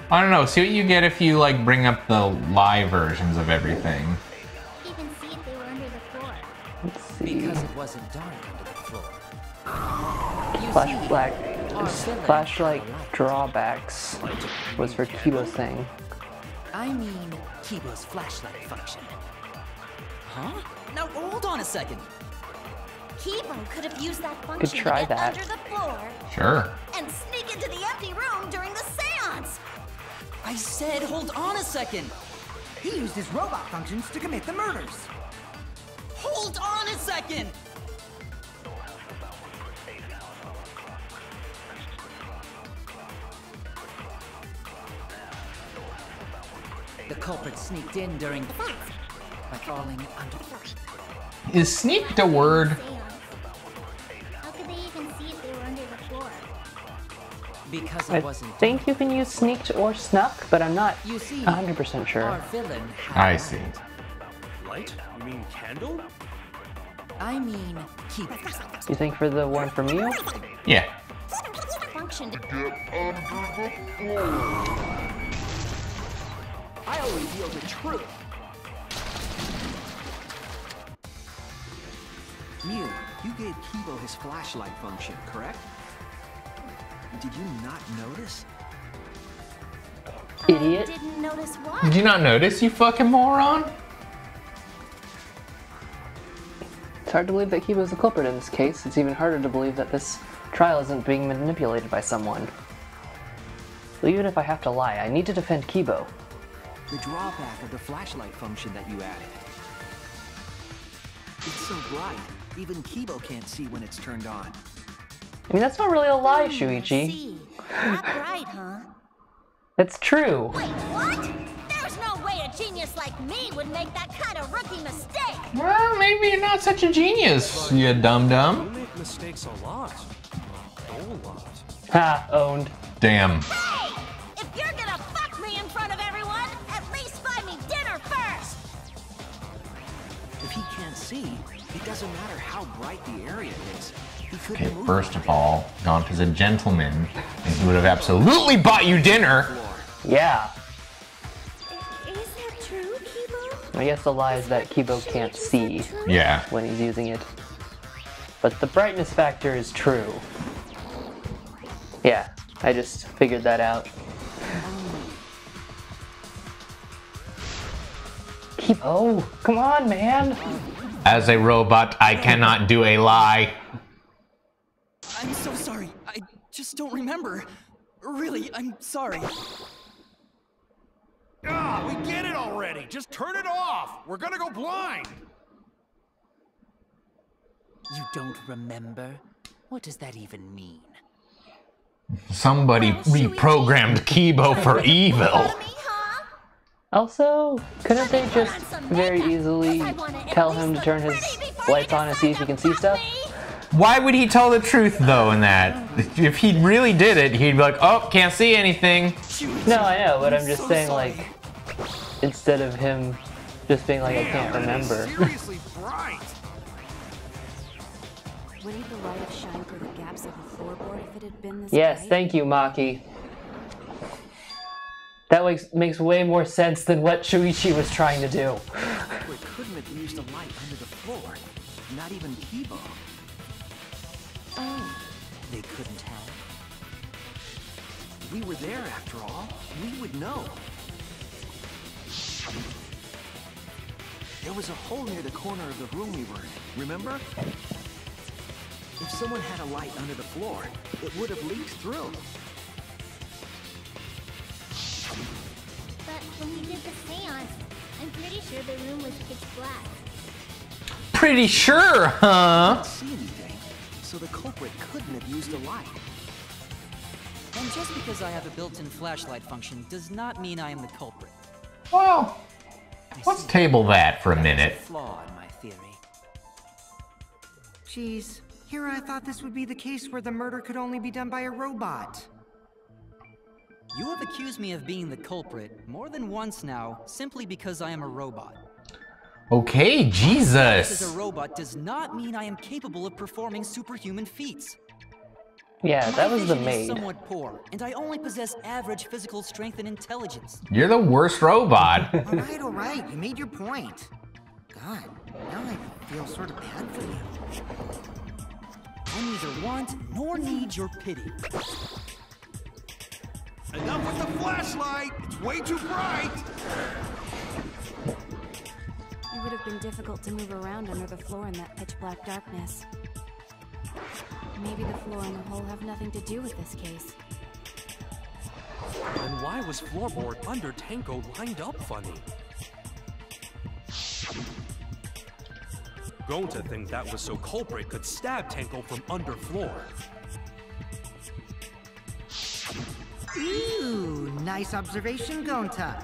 I don't know. See what you get if you like bring up the live versions of everything. Even see if they were under the floor. Let's see. Because it wasn't dark under the floor. You Flashlight drawbacks was for Kibo's thing. I mean, Kibo's flashlight function. Huh? Now hold on a second. Kibo could have used that function Could try to get that. under the floor Sure. and sneak into the empty room during the seance. I said hold on a second. He used his robot functions to commit the murders. Hold on a second. The culprit sneaked in during the by crawling under. Is sneaked a word? How could they even see if they were under the floor? Because I it wasn't think you can use sneaked or snuck, but I'm not You see, 100% sure. our villain had I a see. Light? You mean candle? I mean, Kibo. You think for the one from you? Yeah. Function to I'll reveal the truth. Mew, you gave Kibo his flashlight function, correct? Did you not notice? Idiot. I didn't notice what. Did you not notice, you fucking moron? It's hard to believe that Kibo's the culprit in this case. It's even harder to believe that this trial isn't being manipulated by someone. So even if I have to lie, I need to defend Kibo. The drawback of the flashlight function that you added. It's so bright, even Kibo can't see when it's turned on. I mean, that's not really a lie, Shuichi. See, not right, huh? It's true. Wait, what? There's no way a genius like me would make that kind of rookie mistake. Well, maybe you're not such a genius, you dum-dum. You make mistakes a lot. A whole lot. Ha, owned. Damn. Hey! If you're gonna fuck me in front of everyone, at least buy me dinner first! If he can't see, it doesn't matter how bright the area is. He couldn't Okay, move. first of all, Gaunt is a gentleman, and he would have absolutely bought you dinner. Yeah. Is that true, Kibo? I guess the lie is that Kibo can't see Yeah. when he's using it. But the brightness factor is true. Yeah, I just figured that out. Kibo, come on, man. As a robot, I cannot do a lie. I'm so sorry. I just don't remember. Really, I'm sorry. Ah, we get it already. Just turn it off. We're gonna go blind. You don't remember? What does that even mean? Somebody reprogrammed Kibo for evil. Also, couldn't they just very easily tell him to turn his lights on and see if he can see stuff? Why would he tell the truth, though, in that? If he really did it, he'd be like, oh, can't see anything. No, I know, but I'm just saying, like, instead of him Just being like, I can't remember. Seriously bright. Wouldn't the light have shined through the gaps of the floorboard if it had been this Yes, bright? thank you, Maki. That makes way more sense than what Shuichi was trying to do. We couldn't have used a light under the floor. Not even Kibo. Oh, They couldn't have. We were there after all. We would know. There was a hole near the corner of the room we were in, remember? If someone had a light under the floor, it would have leaked through. But when we did the seance, I'm pretty sure the room was pitch black. Pretty sure, huh? Didn't see anything, so the culprit couldn't have used a light. And just because I have a built-in flashlight function does not mean I am the culprit. Well, let's table that for a minute. Flaw in my theory. Jeez, here I thought this would be the case where the murder could only be done by a robot. You have accused me of being the culprit more than once now, simply because I am a robot. Okay, As a Jesus. robot does not mean I am capable of performing superhuman feats. Yeah, that was the My vision is maid. somewhat poor, and I only possess average physical strength and intelligence. You're the worst robot. All right, you made your point. God, now I feel sort of bad for you. I neither want nor need your pity. Enough with the flashlight. It's way too bright. it would have been difficult to move around under the floor in that pitch-black darkness. Maybe the floor and the hole have nothing to do with this case. Then why was floorboard under Tenko lined up funny? Going to think that was so culprit could stab Tenko from underfloor. Ooh, nice observation, Gonta.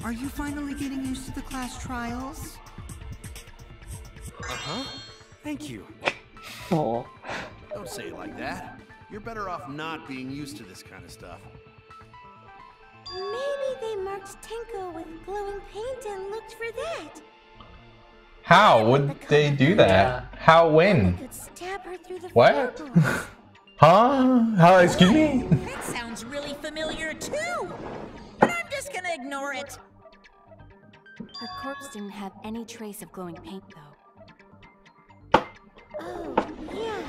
Are you finally getting used to the class trials? Uh-huh. Thank you. Oh. Don't say it like that. You're better off not being used to this kind of stuff. Maybe they marked Tenko with glowing paint and looked for that. How would they do that? How, when? Could stab her through the What? floorboards. Huh? How, excuse me? That sounds really familiar too. But I'm just gonna ignore it. Her corpse didn't have any trace of glowing paint, though. Oh, yeah.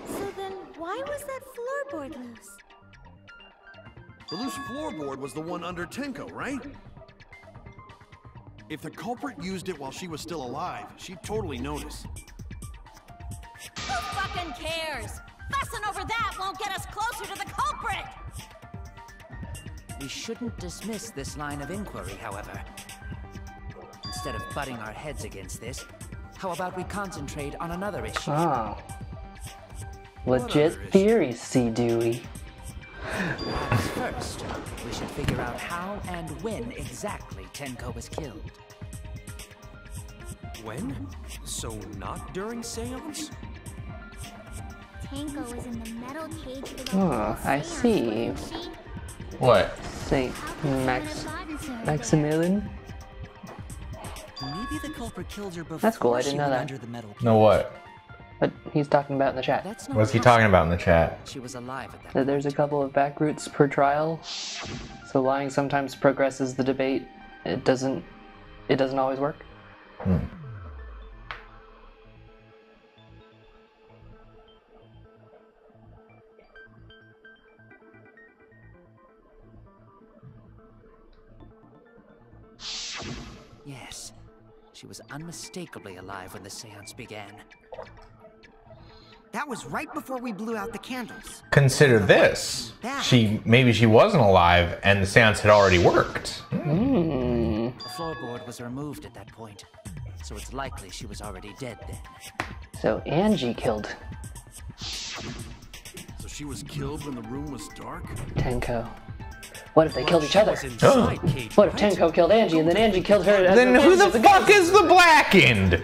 So then why was that floorboard loose? The loose floorboard was the one under Tenko, right? If the culprit used it while she was still alive, she'd totally notice. Who fucking cares? Fussing over that won't get us closer to the culprit. We shouldn't dismiss this line of inquiry, however. Instead of butting our heads against this, how about we concentrate on another issue? Ah. Legit theories, C. Dewey. Perhaps first, we should figure out how and when exactly Tenko was killed. When? So not during seance? Tenko was in the metal cage for the Oh, whole I seance, see. wasn't she? What? Saint Maximilian? Maybe the culprit killed her before That's cool, I she didn't know went that. under the metal cage. No, what? What he's talking about in the chat. That's not What's he possible. talking about in the chat? She was alive at that That there's a couple of back routes per trial. So lying sometimes progresses the debate. It doesn't always work. Hmm. Yes, she was unmistakably alive when the seance began. That was right before we blew out the candles. Consider this. Maybe she wasn't alive and the seance had already worked. The floorboard was removed at that point, so it's likely she was already dead then. So Angie killed So she was killed when the room was dark? Tenko. What if they killed each She other? was inside cage, What if right? Tenko killed Angie and then Angie killed her? as Then who revenge the as a fuck is the blackened? Are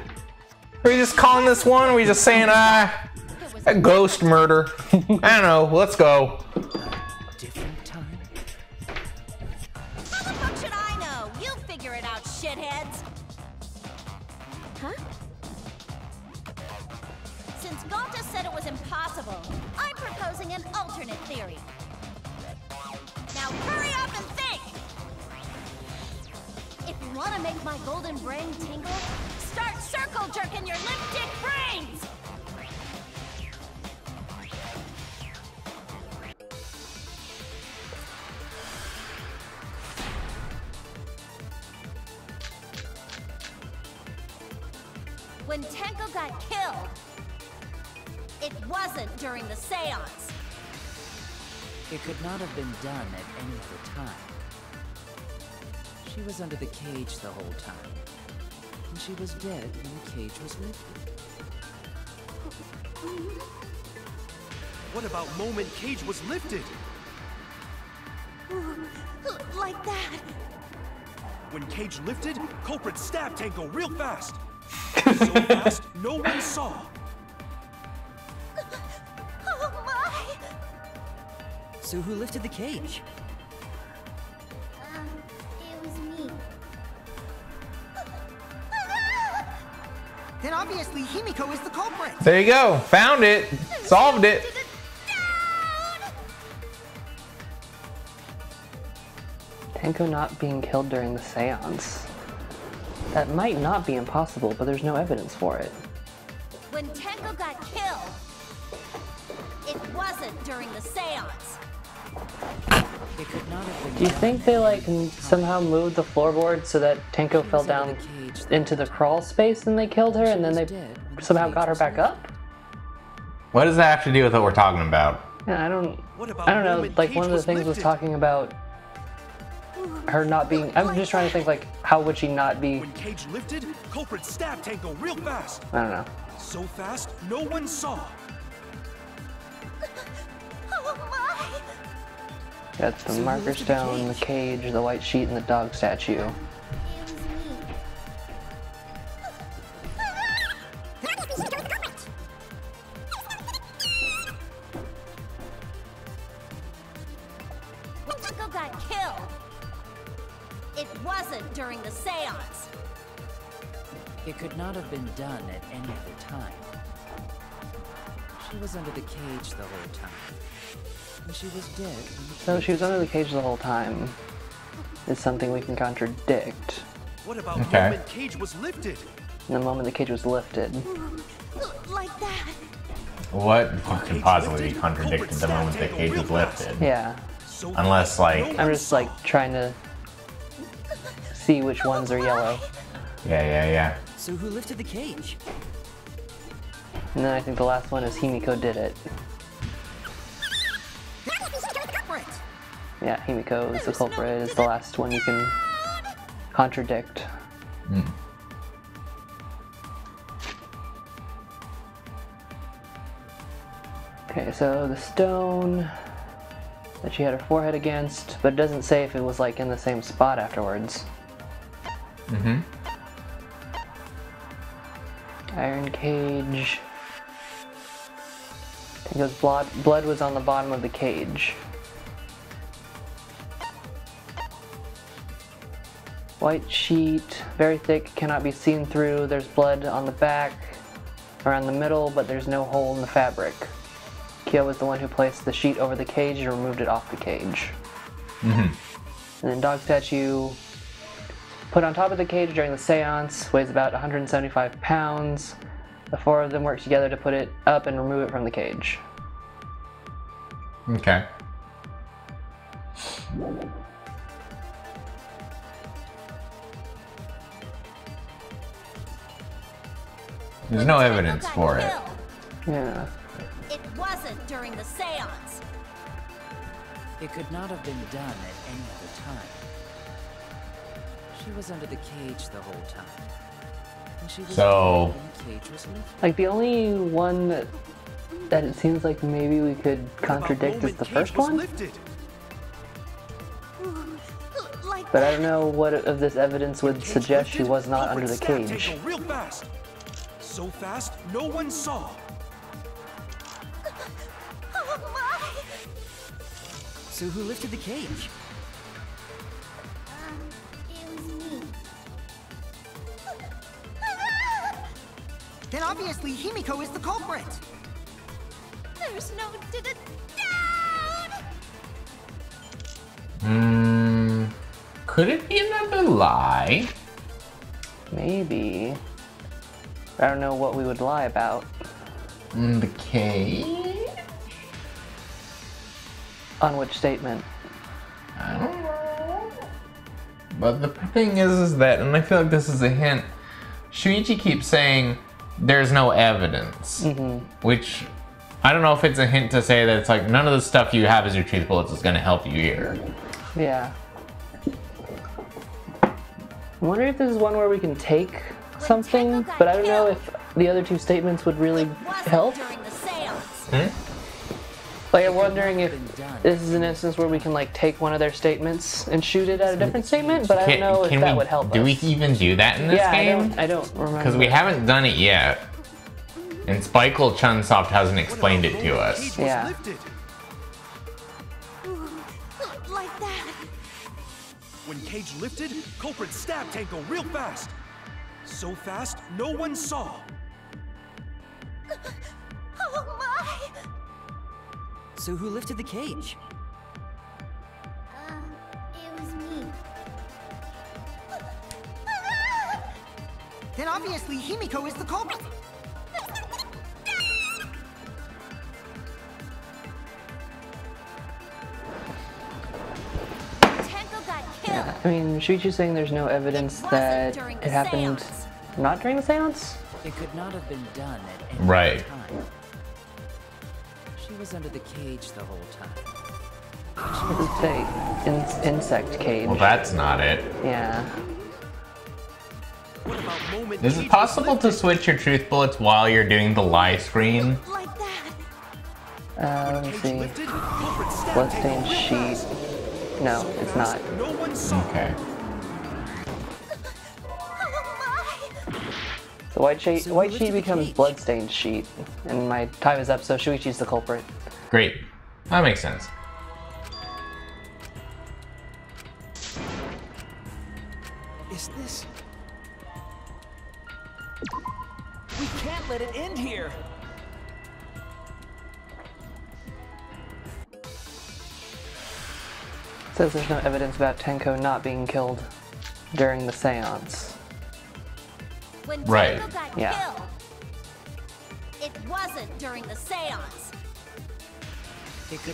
we just calling this one? Are we just saying, a ghost murder? I don't know. Let's go. Different time? How the fuck should I know? You figure it out, shitheads. Huh? Since Galta said it was impossible, I'm proposing an alternate theory. Now hurry up and think! If you want to make my golden brain tingle, start circle jerking your limp dick brains! When Tenko got killed, it wasn't during the seance. It could not have been done at any other time. She was under the cage the whole time. And she was dead when the cage was lifted. What about moment Cage was lifted? Like that. When Cage lifted, culprit stabbed Tenko real fast. So fast, no one saw. Oh my! So who lifted the cage? It was me. Then obviously Himiko is the culprit. There you go. Found it. Solved it. Tenko not being killed during the seance. That might not be impossible, but there's no evidence for it. When Tenko got killed, it wasn't during the seance. It could not have been Do you done think at they any like other time. somehow moved the floorboard so that Tenko fell down into the crawl space and they killed her, and then they somehow got her back up? What does that have to do with what we're talking about? Yeah, I don't know. Like, one of the things was talking about her not being. I'm just trying to think, like, how would she not be? When Cage lifted, culprit stabbed Tenko real fast. I don't know. So fast, no one saw. Oh my! That's the marker stone, the cage, the white sheet, and the dog statue. It was me. When Tenko got killed, it wasn't during the seance. It could not have been done at any other time. She was under the cage the whole time. And she was dead when the So cage she was under the cage the whole time. Is something we can contradict. What about Okay. moment Cage was lifted? The moment the cage was lifted. Like that. What could possibly be contradicted the moment the cage was lifted? Yeah. So Unless, like, I'm just like trying to see which ones are yellow. yeah. So who lifted the cage? And then I think the last one is Himiko did it. Yeah, Himiko is the culprit, is the last one you can contradict. Okay, so the stone that she had her forehead against, but it doesn't say if it was like in the same spot afterwards. Iron cage. I think it was blood was on the bottom of the cage. White sheet, very thick, cannot be seen through. There's blood on the back, around the middle, but there's no hole in the fabric. Kyo was the one who placed the sheet over the cage and removed it off the cage. And then dog statue, put on top of the cage during the seance, weighs about 175 pounds. The four of them work together to put it up and remove it from the cage. Okay. There's no evidence for it. Yeah. It wasn't during the seance. It could not have been done at any other time. She was under the cage the whole time. And she was So- dead when the cage was lifted. Like, the only one that it seems like maybe we could contradict is the first one. Like But I don't know what of this evidence would suggest she was not under the Culprit stabbed cage. Tenko real fast. So fast, no one saw. Oh my! So who lifted the cage? It was me. Then obviously Himiko is the culprit. There's no doubt. Could it be another lie? Maybe. I don't know what we would lie about. The cage? On which statement? I don't know. But the thing is that, and I feel like this is a hint, Shuichi keeps saying there's no evidence. Which, I don't know if it's a hint to say that it's like, none of the stuff you have as your truth bullets is going to help you here. Yeah. I wonder if this is one where we can take something, but I don't know if the other two statements would really help. Like, I'm wondering if this is an instance where we can like take one of their statements and shoot it at a different statement, but I don't know if that would help us. Do we even do that in this game? I don't remember. Because we haven't done it yet. And Spike'll Chunsoft hasn't explained it to us. Yeah. Like that. When Cage lifted, culprit stabbed Tanko real fast. So fast, no one saw. Oh my! So who lifted the cage? It was me. Then obviously Himiko is the culprit. Yeah, I mean, Shuichi's saying there's no evidence that it happened not during the seance? It could not have been done at any time. She was under the cage the whole time. What does it say? Insect cage. Well, that's not it. Yeah. Is it possible to switch your truth bullets while you're doing the lie screen? Let me see. Bloodstained sheet. No, it's not. Okay. The white sheet becomes bloodstained sheet, and my time is up, so Shuichi's the culprit. Great. That makes sense. Is this... We can't let it end here! Says there's no evidence about Tenko not being killed during the seance. When Right. Tanko got Yeah. killed, it wasn't during the seance.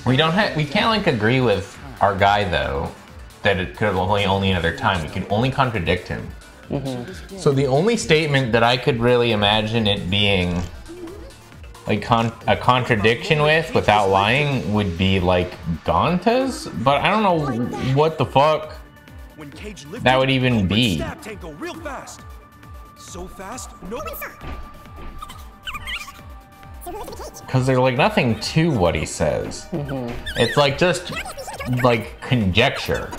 We can't like agree with our guy though that it could have only another time. We can only contradict him. So the only statement that I could really imagine it being like a contradiction with without lying would be like Ganta's, but I don't know what the fuck that would even be. Tanko real fast. So fast, no one saw. Because there's like nothing to what he says. It's like just like conjecture.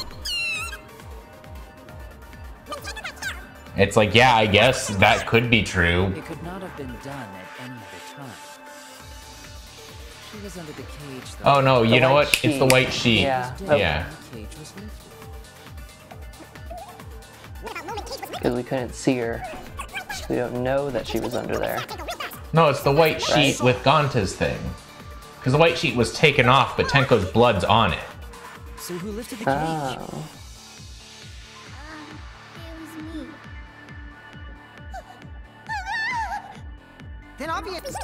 It's like, yeah, I guess that could be true. It could not have been done at any other time. She was under the cage though. Oh no, you know what? It's the white sheet. Yeah. Yeah. The cage was lifted. Because we couldn't see her. We don't know that she was under there. No, it's the white sheet with Ganta's thing. Because the white sheet was taken off, but Tenko's blood's on it. So who lifted the cage? Oh. It was me. Then obviously...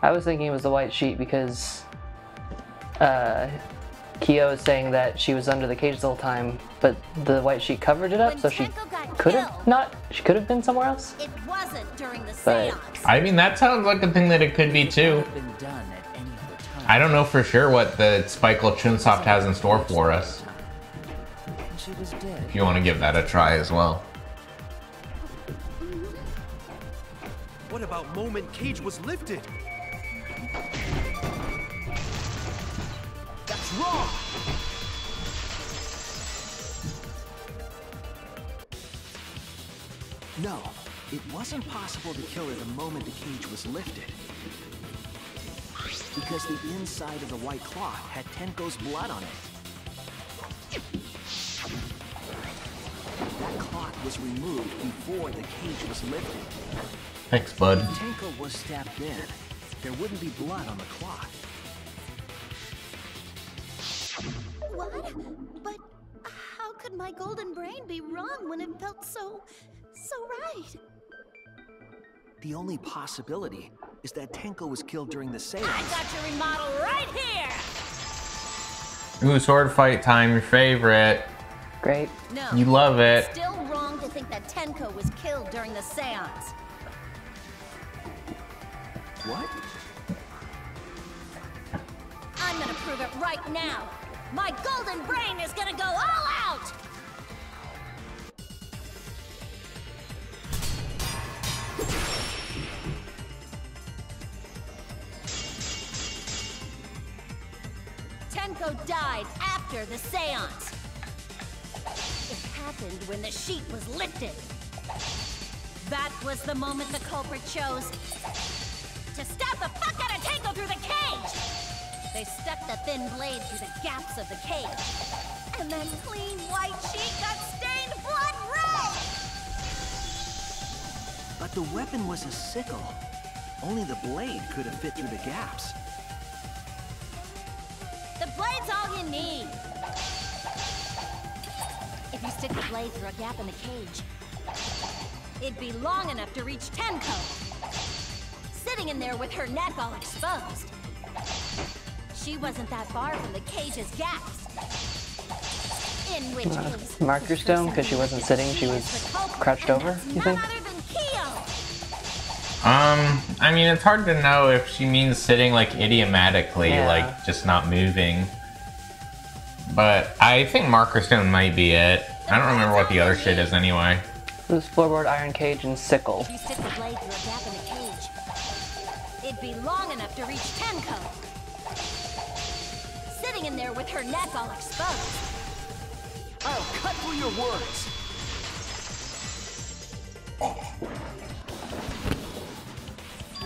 I was thinking it was the white sheet because Kyo is saying that she was under the cage the whole time, but the white sheet covered it up, so she could have not. She could have been somewhere else. It wasn't during the But seance. I mean, that sounds like a thing that it could be too. Been done at any other time. I don't know for sure what the Spike'll Chunsoft has in store for us. She was dead. If you want to give that a try as well. What about moment Cage was lifted? That's wrong! No, it wasn't possible to kill her the moment the cage was lifted. Because the inside of the white cloth had Tenko's blood on it. That cloth was removed before the cage was lifted. Thanks, bud. If Tenko was stabbed in, there wouldn't be blood on the cloth. What? But how could my golden brain be wrong when it felt so right? The only possibility is that Tenko was killed during the seance. I got your remodel right here! Ooh, sword fight time, your favorite. Great. No. You love it. Still wrong to think that Tenko was killed during the seance. What? I'm gonna prove it right now. My golden brain is gonna go all out! Tenko died after the seance. It happened when the sheet was lifted. That was the moment the culprit chose to stab the fuck out of Tenko through the cage! They stuck the thin blade through the gaps of the cage. And that clean white sheet got stained blood red! But the weapon was a sickle. Only the blade could have fit through the gaps. The blade's all you need. If you stick the blade through a gap in the cage, it'd be long enough to reach Tenko. Sitting in there with her neck all exposed. She wasn't that far from the cage's gaps. In which case, Marker stone, because she wasn't sitting, she was crouched over, you think? I mean, it's hard to know if she means sitting like idiomatically, like just not moving. But I think marker stone might be it. I don't remember what the other shit is anyway. It was floorboard, iron cage, and sickle. If you stick the blade through a gap in the cage, it'd be long enough to reach Tenko. Sitting in there with her neck all exposed. I'll cut through your words.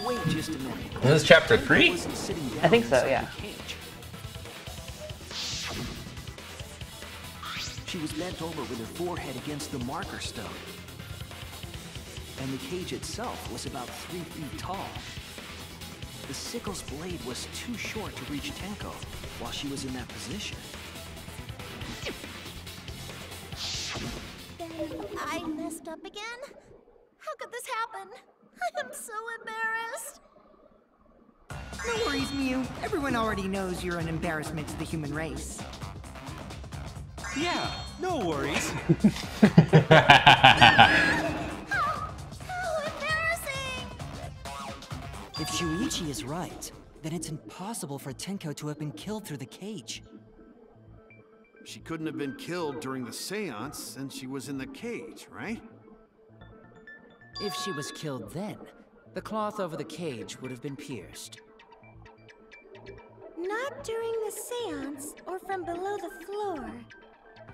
Wait just a minute. This is chapter 3? I think so, yeah. She was bent over with her forehead against the marker stone. And the cage itself was about 3 feet tall. The sickle's blade was too short to reach Tenko while she was in that position. Then I messed up again? How could this happen? I am so embarrassed. No worries, Mew. Everyone already knows you're an embarrassment to the human race. Yeah, no worries. How embarrassing! If Shuichi is right, then it's impossible for Tenko to have been killed through the cage. She couldn't have been killed during the seance since she was in the cage, right? If she was killed then, the cloth over the cage would have been pierced. Not during the seance or from below the floor.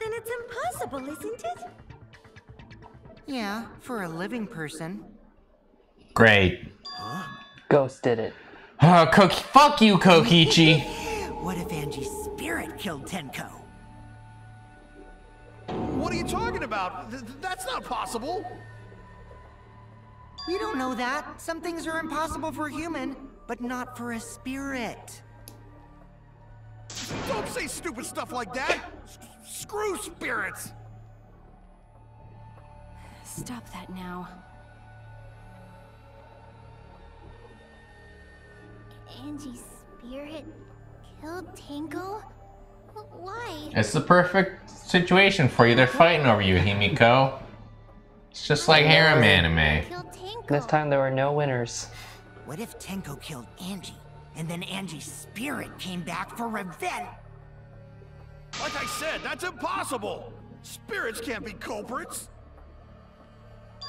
Then it's impossible, isn't it? Yeah, for a living person. Great. Ghost did it. Fuck you, Kokichi! What if Angie's spirit killed Tenko? What are you talking about? That's not possible! We don't know that. Some things are impossible for a human, but not for a spirit. Don't say stupid stuff like that! Screw spirits! Stop that now. Angie's spirit killed Tenko? Why? It's the perfect situation for you. They're fighting over you, Himiko. It's just like harem anime. This time there were no winners. What if Tenko killed Angie, and then Angie's spirit came back for revenge? Like I said, that's impossible! Spirits can't be culprits!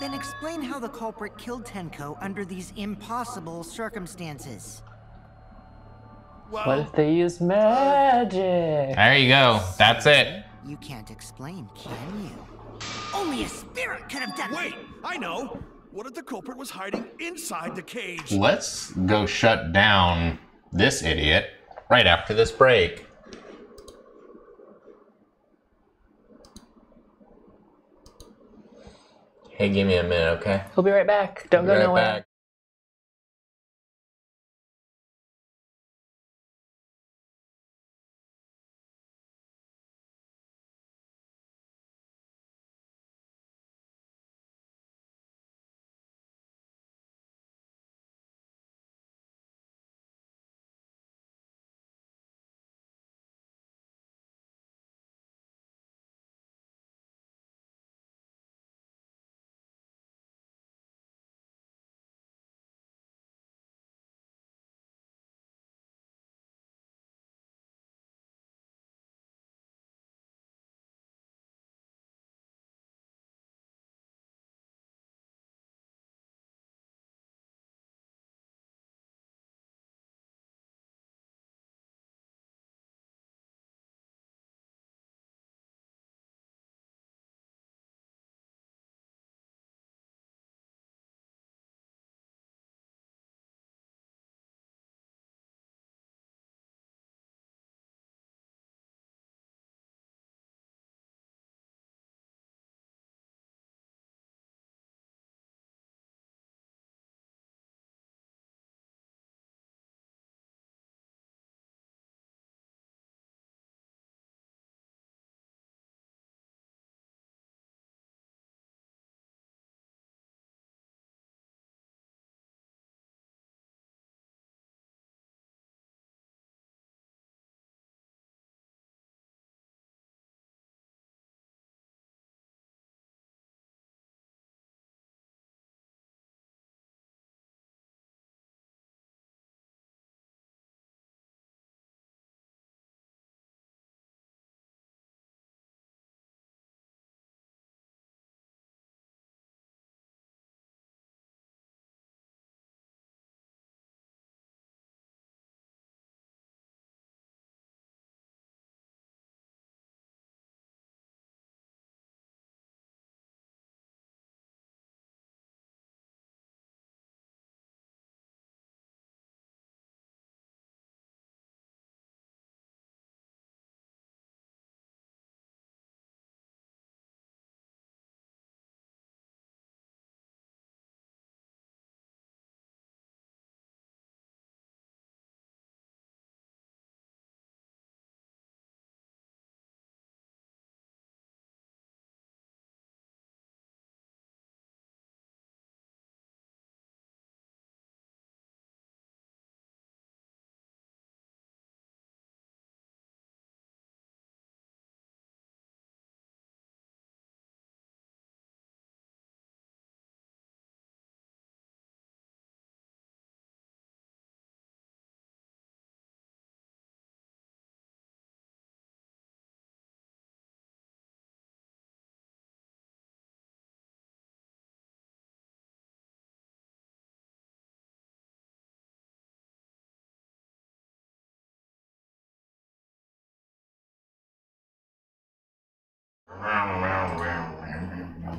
Then explain how the culprit killed Tenko under these impossible circumstances. Well, What if they used magic? There you go. That's it. You can't explain, can you? Only a spirit could have done wait! I know! What if the culprit was hiding inside the cage? Let's go shut down this idiot right after this break. Hey, give me a minute, okay? We'll be right back. Don't go Be right nowhere. back.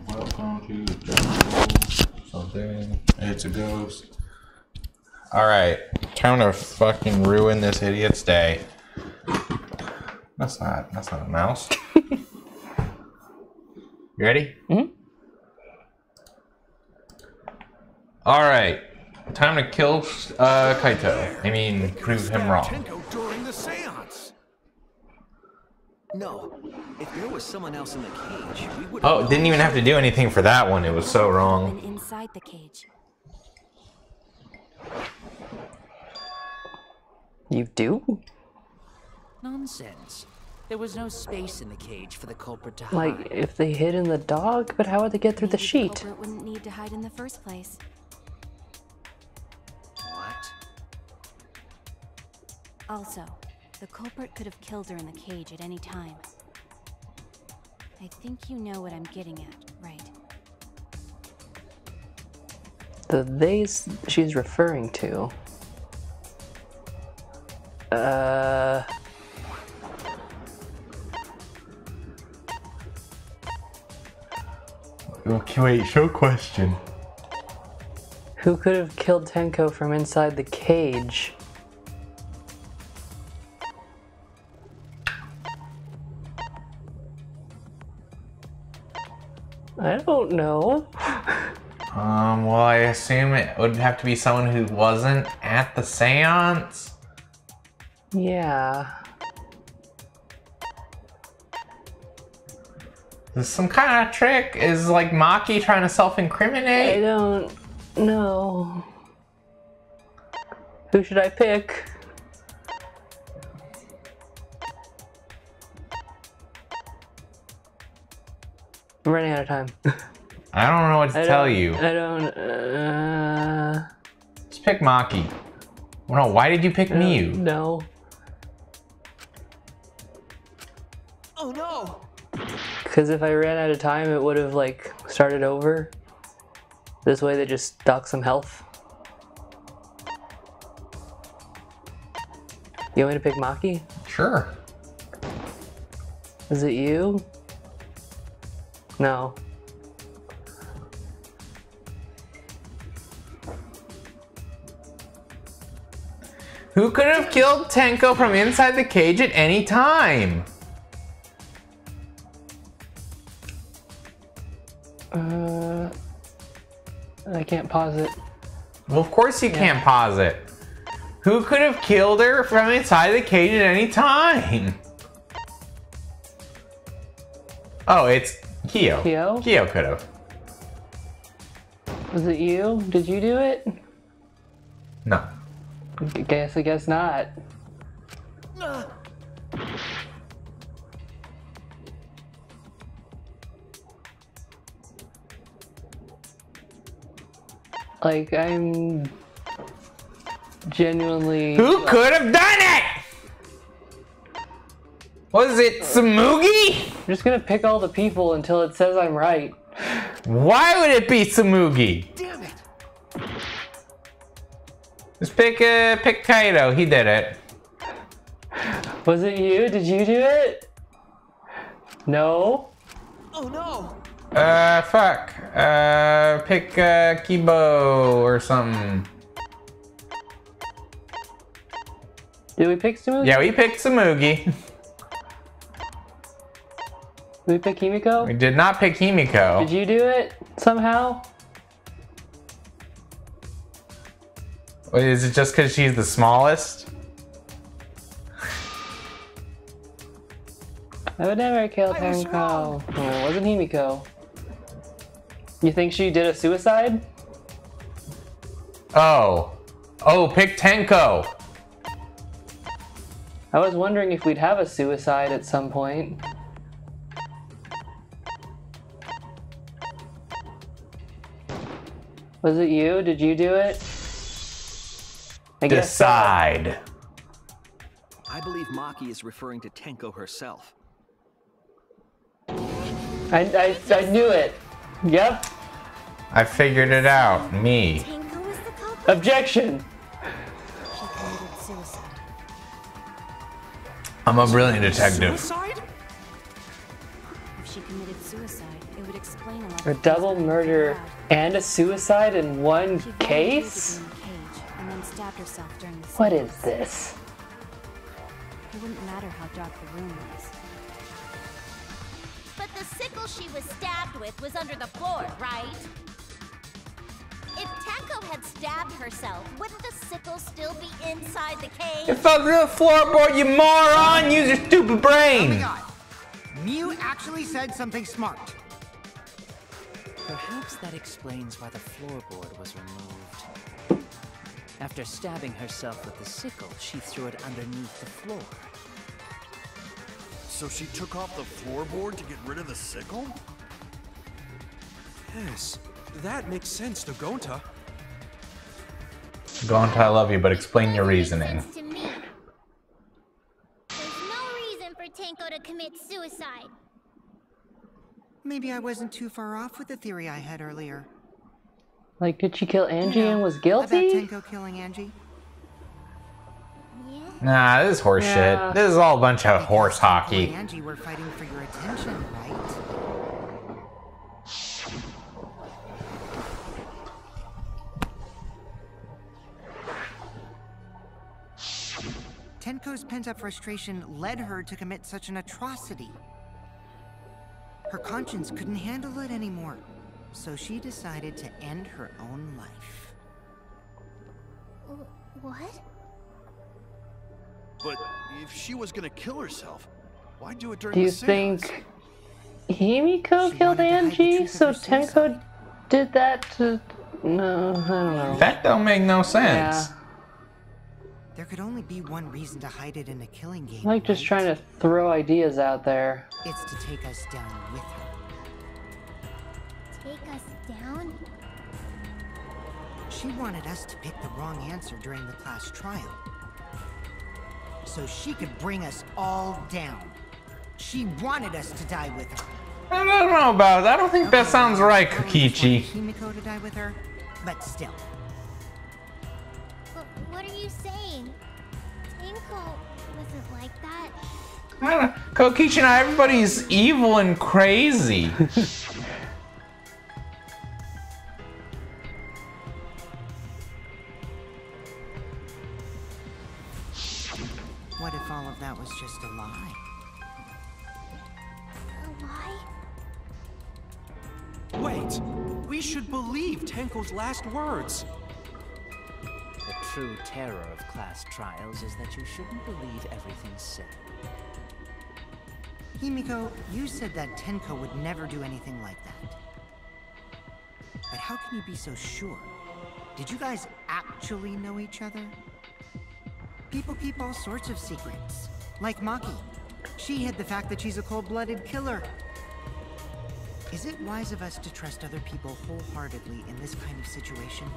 Welcome to the jungle. Something. It's a ghost. Alright. Time to fucking ruin this idiot's day. That's not a mouse. You ready? Mm-hmm. Alright. Time to kill Kaito. I mean, prove him wrong. Tenko during the seance. No. If there was someone else in the cage, we would. Oh, didn't even have to do anything for that one. It was so wrong. And inside the cage. You do? Nonsense. There was no space in the cage for the culprit to hide. Like, if they hid in the dog? But how would they get through the Maybe sheet? The culprit wouldn't need to hide in the first place. What? Also, the culprit could have killed her in the cage at any time. I think you know what I'm getting at, right? The they she's referring to. Okay, wait, show question. Who could have killed Tenko from inside the cage? I don't know. Well, I assume it would have to be someone who wasn't at the seance. Yeah. Is this some kind of trick? Is like Maki trying to self-incriminate? I don't know. Who should I pick? I'm running out of time. I don't know what to tell you. I don't. Just pick Maki. Well, no, why did you pick Miyu? No. Oh no! Because if I ran out of time, it would have like started over. This way, they just dock some health. You want me to pick Maki? Sure. Is it you? No. Who could have killed Tenko from inside the cage at any time? I can't pause it. Well, of course you can't pause it. Who could have killed her from inside the cage at any time? Oh, it's Kyo. Kyo? Kyo could have. Was it you? Did you do it? No. I guess not. Like, I'm genuinely... Who could have done it? Was it Tsumugi? I'm just gonna pick all the people until it says I'm right. Why would it be Tsumugi? Damn it! Just pick Kaido. He did it. Was it you? Did you do it? No? Oh no! Fuck. Pick Kibo or something. Did we pick Tsumugi? Yeah, we picked Tsumugi. Did we pick Himiko? We did not pick Himiko. Did you do it somehow? Wait, is it just because she's the smallest? I would never kill Tenko. No, it wasn't Himiko. You think she did a suicide? Oh. Oh, pick Tenko. I was wondering if we'd have a suicide at some point. Was it you? Did you do it? I guess so. Decide. I believe Maki is referring to Tenko herself. I knew it. Yep. I figured it out. Me. Tenko was the culprit? Objection. She committed suicide. I'm a brilliant detective. Suicide? If she committed suicide, it would explain a lot. A double murder and a suicide in one She case? volunteered to be in the cage and then stabbed herself during the What is seance. this? It wouldn't matter how dark the room was. But the sickle she was stabbed with was under the floor, right? If Tenko had stabbed herself, wouldn't the sickle still be inside the cage? It fell through the floorboard, you moron! Use your stupid Oh my brain! god. Mew actually said something smart. Perhaps that explains why the floorboard was removed. After stabbing herself with the sickle, she threw it underneath the floor. So she took off the floorboard to get rid of the sickle? Yes, that makes sense to Gonta. Gonta, I love you, but explain your reasoning. Sense to me. There's no reason for Tenko to commit suicide. Maybe I wasn't too far off with the theory I had earlier. Like, did she kill Angie and was About guilty? Tenko killing Angie? Yeah. Nah, this is horse Yeah. shit. This is all a bunch of horse Tenko hockey. and Angie were fighting for your attention, right? Tenko's pent-up frustration led her to commit such an atrocity. Her conscience couldn't handle it anymore, so she decided to end her own life. What? But if she was gonna kill herself, why do it during Do you the seance? think Himiko killed Angie, so Tenko did that to... No, I don't know. That don't make no sense. Yeah. There could only be one reason to hide it in a killing game. I'm like just trying to throw ideas out there. It's to take us down with her. Take us down? She wanted us to pick the wrong answer during the class trial, so she could bring us all down. She wanted us to die with her. I don't know about it. I don't think that sounds right, Kokichi. Himiko to die with her, but still. But what are you saying? Tenko wasn't like that. I don't know. Kokichi and everybody's evil and crazy. What if all of that was just a lie? A lie? Wait! We should believe Tenko's last words. The true terror of class trials is that you shouldn't believe everything said. Himiko, you said that Tenko would never do anything like that. But how can you be so sure? Did you guys actually know each other? People keep all sorts of secrets. Like Maki. She hid the fact that she's a cold-blooded killer. Is it wise of us to trust other people wholeheartedly in this kind of situation?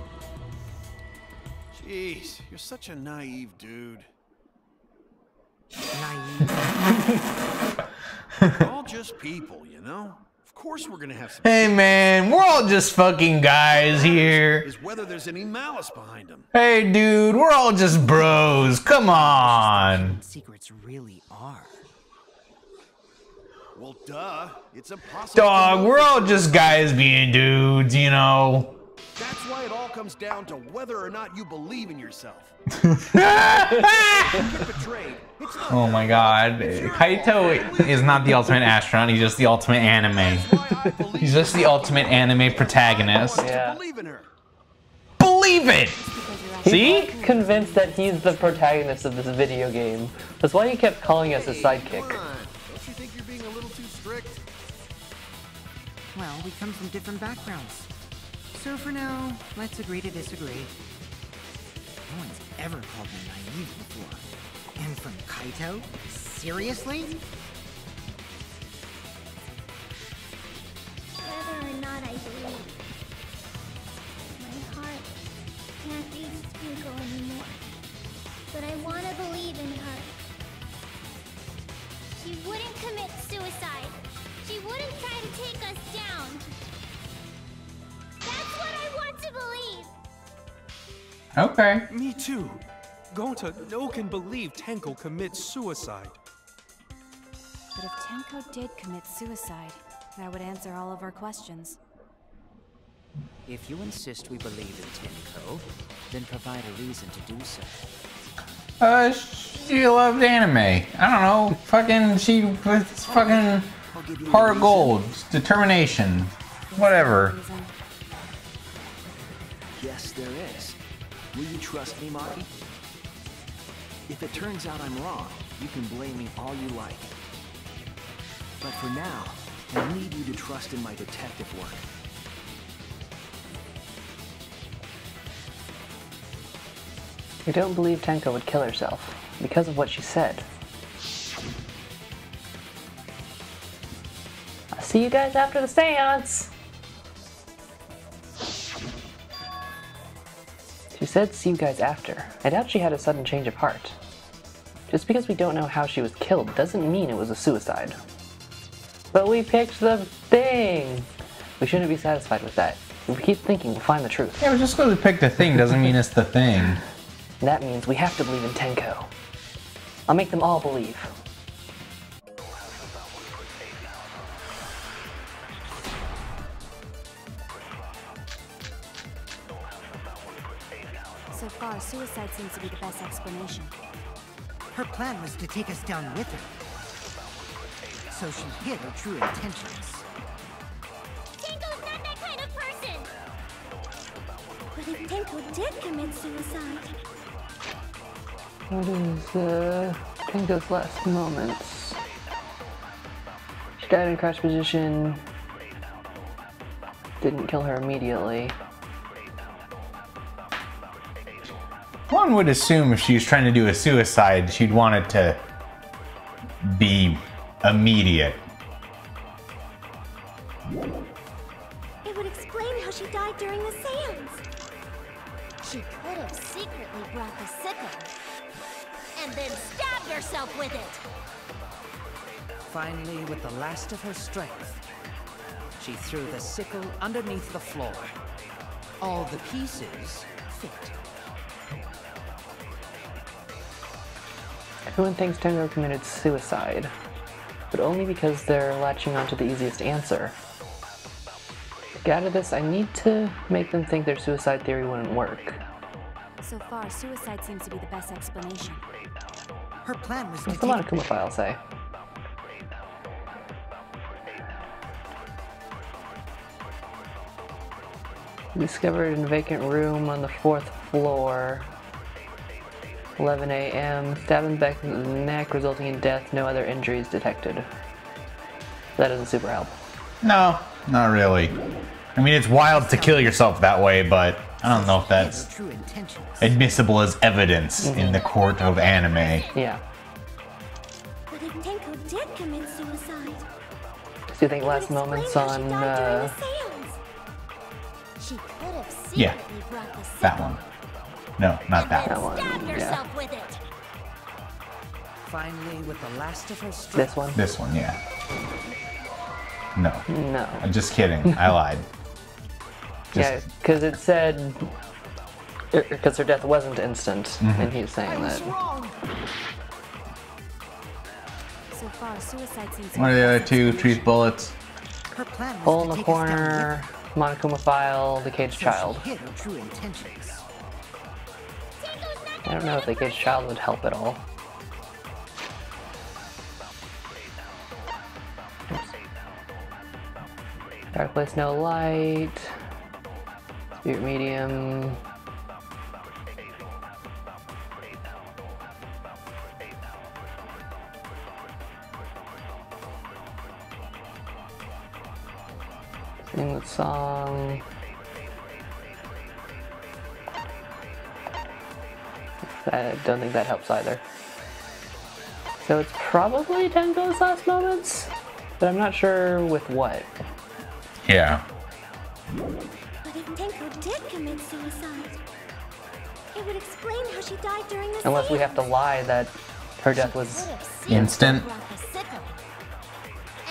Jeez, you're such a naive dude. Naive? We're all just people, you know? Of course we're gonna have some... Hey man, we're all just fucking guys here. ...is whether there's any malice behind them. Hey dude, we're all just bros. Come on. Secrets really are. Well, duh. It's impossible. Dog, we're all just guys being dudes, you know. That's why it all comes down to whether or not you believe in yourself. Oh my god. Kaito is not the ultimate astronaut, he's just the ultimate anime. He's just the ultimate anime protagonist. Yeah. Believe it! See? He's like convinced that he's the protagonist of this video game. That's why he kept calling us his sidekick. Don't you think you're being a little too strict? Well, we come from different backgrounds. So for now, let's agree to disagree. No one's ever called me naive before. And from Kaito? Seriously? Whether or not I believe. My heart can't reach Tenko anymore. But I want to believe in her. She wouldn't commit suicide. She wouldn't try to take us down. That's what I want to believe. Okay. Me too. Gonta no can believe Tenko commits suicide. But if Tenko did commit suicide, that would answer all of our questions. If you insist we believe in Tenko, then provide a reason to do so. She loved anime. I don't know. Fucking, she was fucking heart of gold, determination, whatever. Yes, there is. Will you trust me, Maki? If it turns out I'm wrong, you can blame me all you like. But for now, I need you to trust in my detective work. We don't believe Tenko would kill herself because of what she said. I'll see you guys after the seance. She said see you guys after. I doubt she had a sudden change of heart. Just because we don't know how she was killed doesn't mean it was a suicide. But we picked the thing! We shouldn't be satisfied with that. If we keep thinking, we'll find the truth. Yeah, but just because we picked the thing doesn't mean it's the thing. That means we have to believe in Tenko. I'll make them all believe. So far, suicide seems to be the best explanation. Her plan was to take us down with her. So she hid her true intentions. if Tenko did commit suicide? What is, Tenko's last moments? She died in crouch position. Didn't kill her immediately. One would assume if she was trying to do a suicide, she'd want it to be immediate. It would explain how she died during the seance. She could have secretly brought the sickle and then stabbed herself with it. Finally, with the last of her strength, she threw the sickle underneath the floor. All the pieces fit. Everyone thinks Tenko committed suicide, but only because they're latching onto the easiest answer. To get out of this, I need to make them think their suicide theory wouldn't work. So far, suicide seems to be the best explanation. Her plan was What's the Monokuma file say? Discovered in a vacant room on the 4th floor. 11 a.m. Stabbing back in the neck, resulting in death. No other injuries detected. That doesn't super help. No, not really. I mean, it's wild to kill yourself that way, but I don't know if that's admissible as evidence in the court of anime. Yeah. But if Tenko did commit suicide, Do you think last moments on, She could have secretly Yeah, brought the sickle that one. No, not that and one. stabbed Yeah. herself with it. Finally, with the last of her strength. This one? This one, yeah. No. No. I'm just kidding. I lied. Yeah, because it said... Because her death wasn't instant, and he's saying that. So far, suicide seems to What are be the the other best two? explanation. Truth bullets. Her plan was Hole to in the take us down with corner, her, Monokuma file, the caged so child. she hid her true intentions. I don't know if the caged child would help at all. Oops. Dark place, no light. Spirit medium. Sing the song. I don't think that helps either. So it's probably Tenko's last moments, but I'm not sure with what. Yeah. but if Tenko did commit suicide, it would explain how she died during the Unless we have to lie that her death was Could have secretly Instant. brought the sickle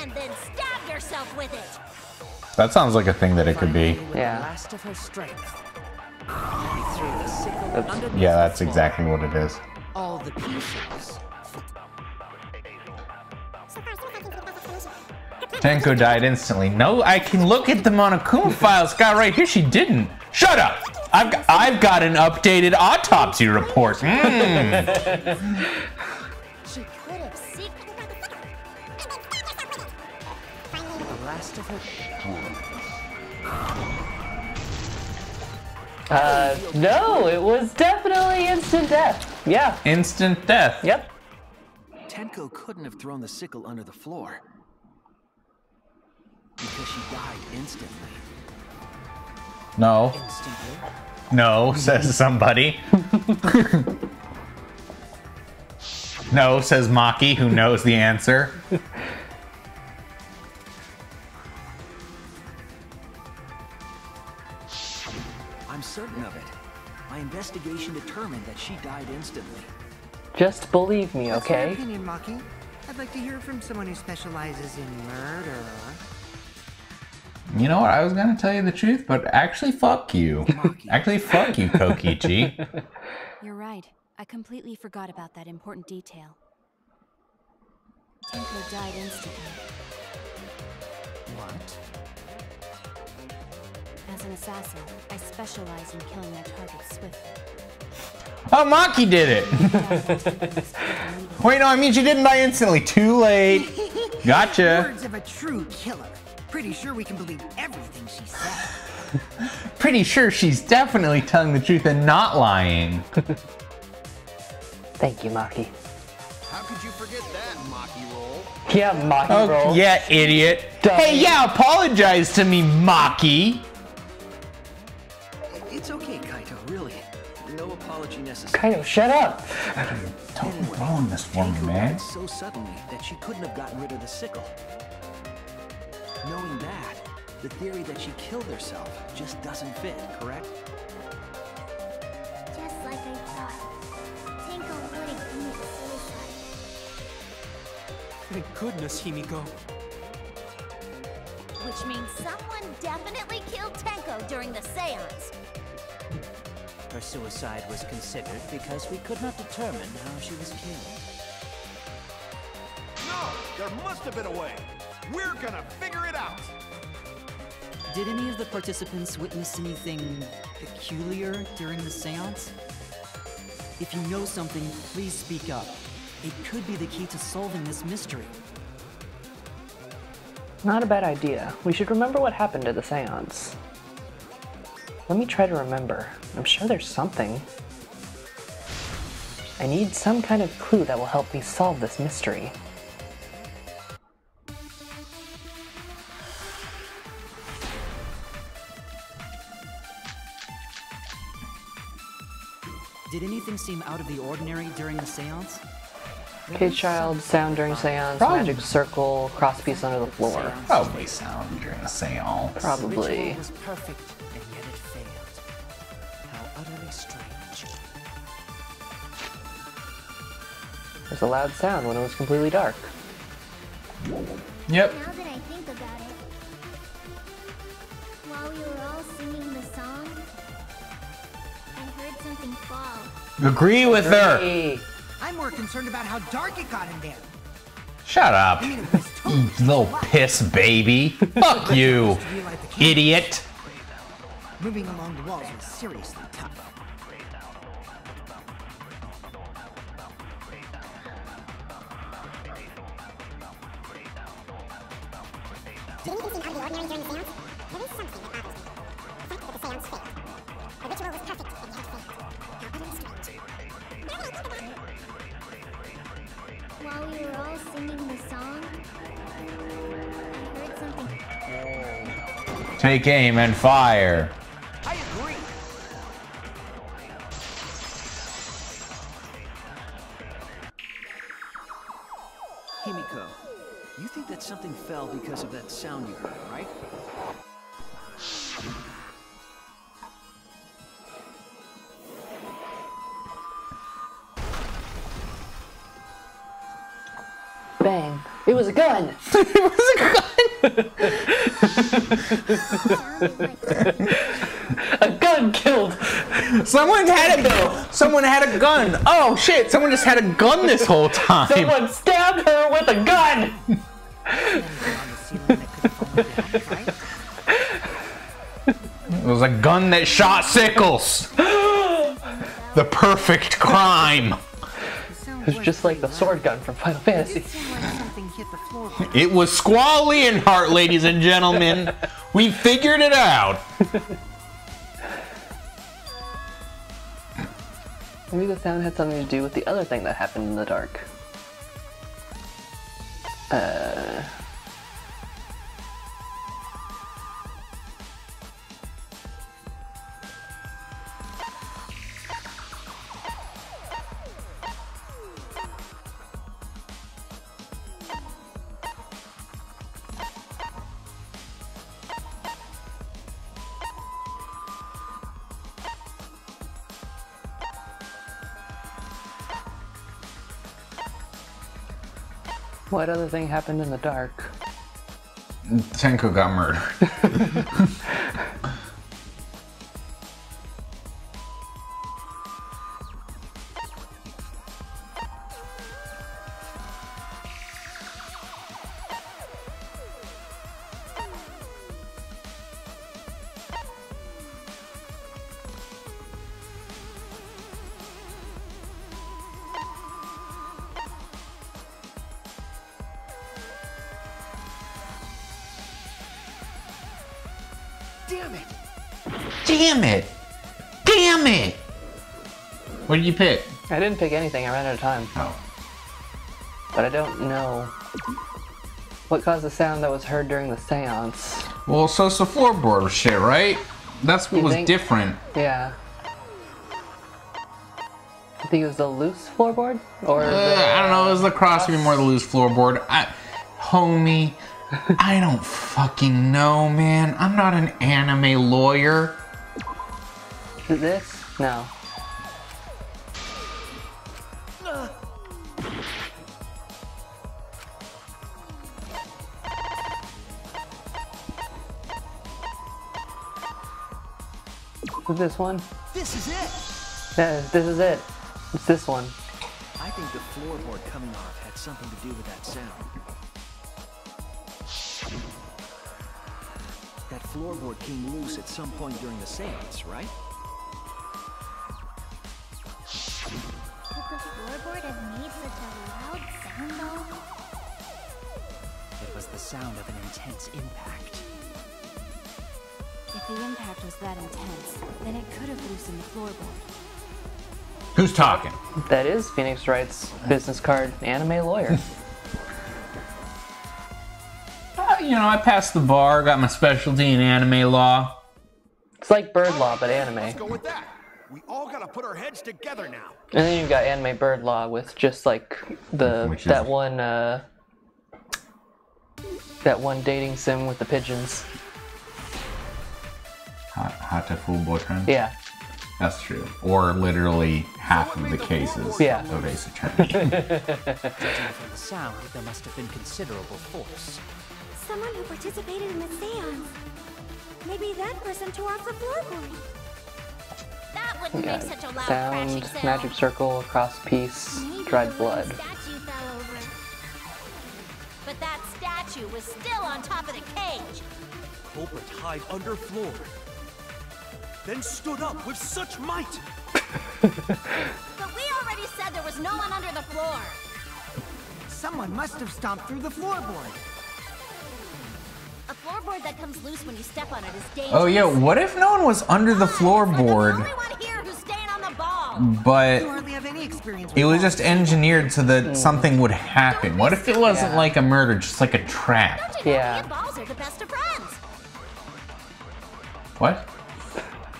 and then stabbed herself with it. That sounds like a thing that it could be. Finally, with Yeah. the last of her strength. She threw the sickle Oops. underneath Yeah, the that's floor. exactly what it is. All the pieces. Tenko died instantly. No, I can look at the Monokuma file. It's got right here. She didn't. Shut up! I've got an updated autopsy report. She could have secretly The last of her. No, it was definitely instant death. Yeah. Instant death. Yep. Tenko couldn't have thrown the sickle under the floor. Because she died instantly. No. Instantly. No, says somebody. No, says Maki, who knows the answer. I'm certain of it. My investigation determined that she died instantly. Just believe me, What's your okay? opinion, Maki? I'd like to hear from someone who specializes in murder. You know what? I was gonna tell you the truth, but actually, fuck you. Actually, fuck you, Kokichi. You're right. I completely forgot about that important detail. Tenko died instantly. What? As an assassin, I specialize in killing their targets swiftly. Oh, Maki did it! Wait, no, I mean she didn't die instantly. Too late. Gotcha. Words of a true killer. Pretty sure we can believe everything she said. pretty sure she's definitely telling the truth and not lying. Thank you, Maki. How could you forget that, Maki roll? Yeah, Maki roll. Yeah, idiot. Dummy. Hey, yeah, apologize to me, Maki. It's okay, Kaito, really. No apology necessary. Kaito, shut up! Don't ruin this for me, Tanko man. died so suddenly that she couldn't have gotten rid of the sickle. Knowing that, the theory that she killed herself just doesn't fit, correct? Just like I thought. Tanko wouldn't commit suicide. Thank goodness, Himiko. Which means someone definitely killed Tenko during the seance. Her suicide was considered because we could not determine how she was killed. No! There must have been a way! We're gonna figure it out! Did any of the participants witness anything peculiar during the seance? If you know something, please speak up. It could be the key to solving this mystery. Not a bad idea. We should remember what happened at the seance. Let me try to remember. I'm sure there's something. I need some kind of clue that will help me solve this mystery. Did anything seem out of the ordinary during the seance? Cage child, sound during seance, magic circle, crosspiece under the floor. Probably sound during a seance. Probably. The ritual was perfect, and yet it failed. How utterly strange. There's a loud sound when it was completely dark. Yep. Now that I think about it, while we were all singing the song, I heard something fall. Agree with her. Hey. I'm more concerned about how dark it got in there. Shut up. I mean, it was totally You little piss baby. Fuck you, idiot. Moving along the walls was seriously tough. Did anything seem out of the ordinary during the seance? There is something that bothers me. The fact that the seance failed. The ritual was perfect, and yet it failed. How utterly strange. While we were all singing the song, I heard something. Take aim and fire. I agree. Himiko, you think that something fell because of that sound you heard, right? Bang. It was a gun! It was a gun. A gun killed! Someone had a gun. Oh shit! Someone just had a gun this whole time. Someone stabbed her with a gun! It was a gun that shot sickles. The perfect crime. It's just like the sword gun from Final Fantasy. It was Squall Leonhardt, ladies and gentlemen. We figured it out. Maybe the sound had something to do with the other thing that happened in the dark. What other thing happened in the dark? Tenko got murdered. Damn it! Damn it! Damn it! What did you pick? I didn't pick anything, I ran out of time. Oh. But I don't know what caused the sound that was heard during the seance. Well, so it's the floorboard shit, right? That's what You was think? different. Yeah. I think it was the loose floorboard? Or I don't know, it was the cross between more the loose floorboard. Homie, I don't fucking know, man. I'm not an anime lawyer. Is it this? No. Is this one? This is it! Yeah, this is it. It's this one. I think the floorboard coming off had something to do with that sound. That floorboard came loose at some point during the seance, right? Could the floorboard have made such a loud sound though? It was the sound of an intense impact. If the impact was that intense, then it could have loosened the floorboard. Who's talking? That is Phoenix Wright's business card, anime lawyer. You know, I passed the bar, got my specialty in anime law. It's like bird law, but anime. Let's go with that. We all gotta put our heads together now. And then you've got anime bird law with just like that one dating sim with the pigeons. Hot to fool boyfriend? Yeah. That's true. Or literally half of the cases of Ace Attorney. Judging from the sound, there must have been considerable force. Someone who participated in the seance. Maybe that person tore off the floorboard. That wouldn't make such a loud crashing Sound, sound. magic circle, cross piece, Maybe dried the blood. wooden statue fell over. But that statue was still on top of the cage. Culprit hide under floor. Then stood up with such might. But we already said there was no one under the floor. Someone must have stomped through the floorboard. A floorboard that comes loose when you step on it is dangerous. Oh yeah, what if no one was under the floorboard, Only one here who's staying on the ball. but You hardly have any experience it with was just engineered so that something would happen? What if it wasn't Yeah. like a murder, just like a trap? Don't you know Yeah. me and balls are the best of friends? What?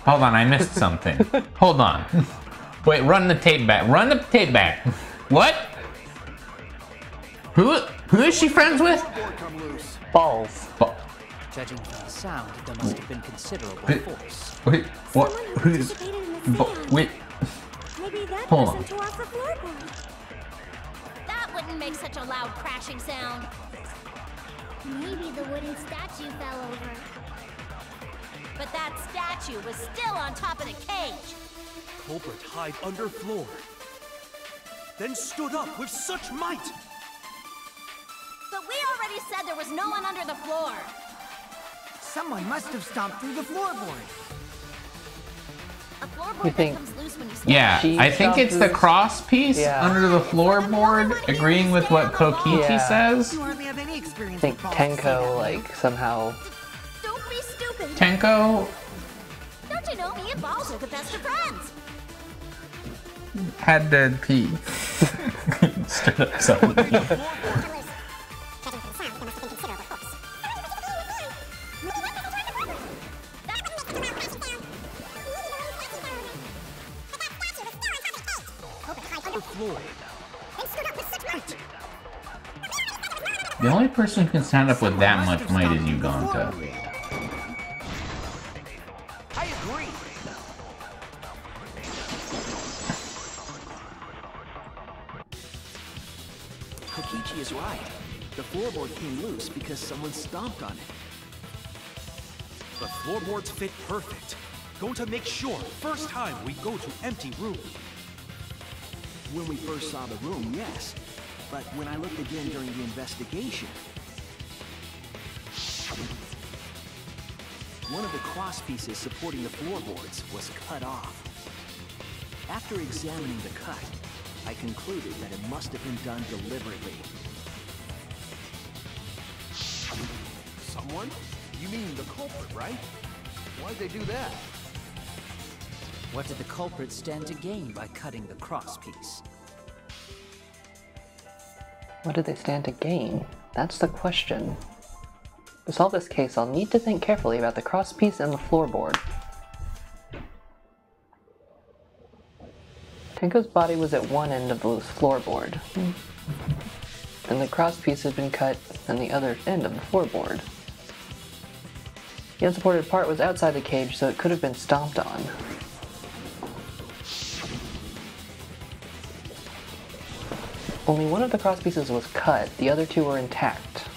Hold on, I missed something. Hold on. Wait, run the tape back. Run the tape back. What? Who is she friends with? Floorboard come loose. Balls. Judging from the sound, there must have been considerable force. Wait, what? Someone who Who's? participated in the seance. Wait, Maybe that Hold person on. tore off the floorboard. That wouldn't make such a loud crashing sound. Maybe the wooden statue fell over. But that statue was still on top of the cage. Culprit hide under floor. Then stood up with such might. But we already said there was no one under the floor. Someone must have stomped through the floorboard. A floorboard You think- that comes loose when you step yeah, She I think it's the stomped cross piece Yeah. under the floorboard, agreeing with what Kokiti Yeah. says. You hardly have any experience I think with balls to say Tenko that. like somehow Don't be stupid. Tenko Don't you know me and balls are the best of friends? had to pee. Stood up suddenly. The only person who can stand up with that much might is Uganta. I agree. Kokichi is right. The floorboard came loose because someone stomped on it. The floorboards fit perfect. Going to make sure first time we go to empty room. When we first saw the room, yes. But when I looked again during the investigation, one of the cross pieces supporting the floorboards was cut off. After examining the cut, I concluded that it must have been done deliberately. Someone? You mean the culprit, right? Why'd they do that? What did the culprit stand to gain by cutting the crosspiece? What did they stand to gain? That's the question. To solve this case, I'll need to think carefully about the crosspiece and the floorboard. Tenko's body was at one end of the floorboard, and the crosspiece had been cut on the other end of the floorboard. The unsupported part was outside the cage, so it could have been stomped on. Only one of the crosspieces was cut, the other two were intact.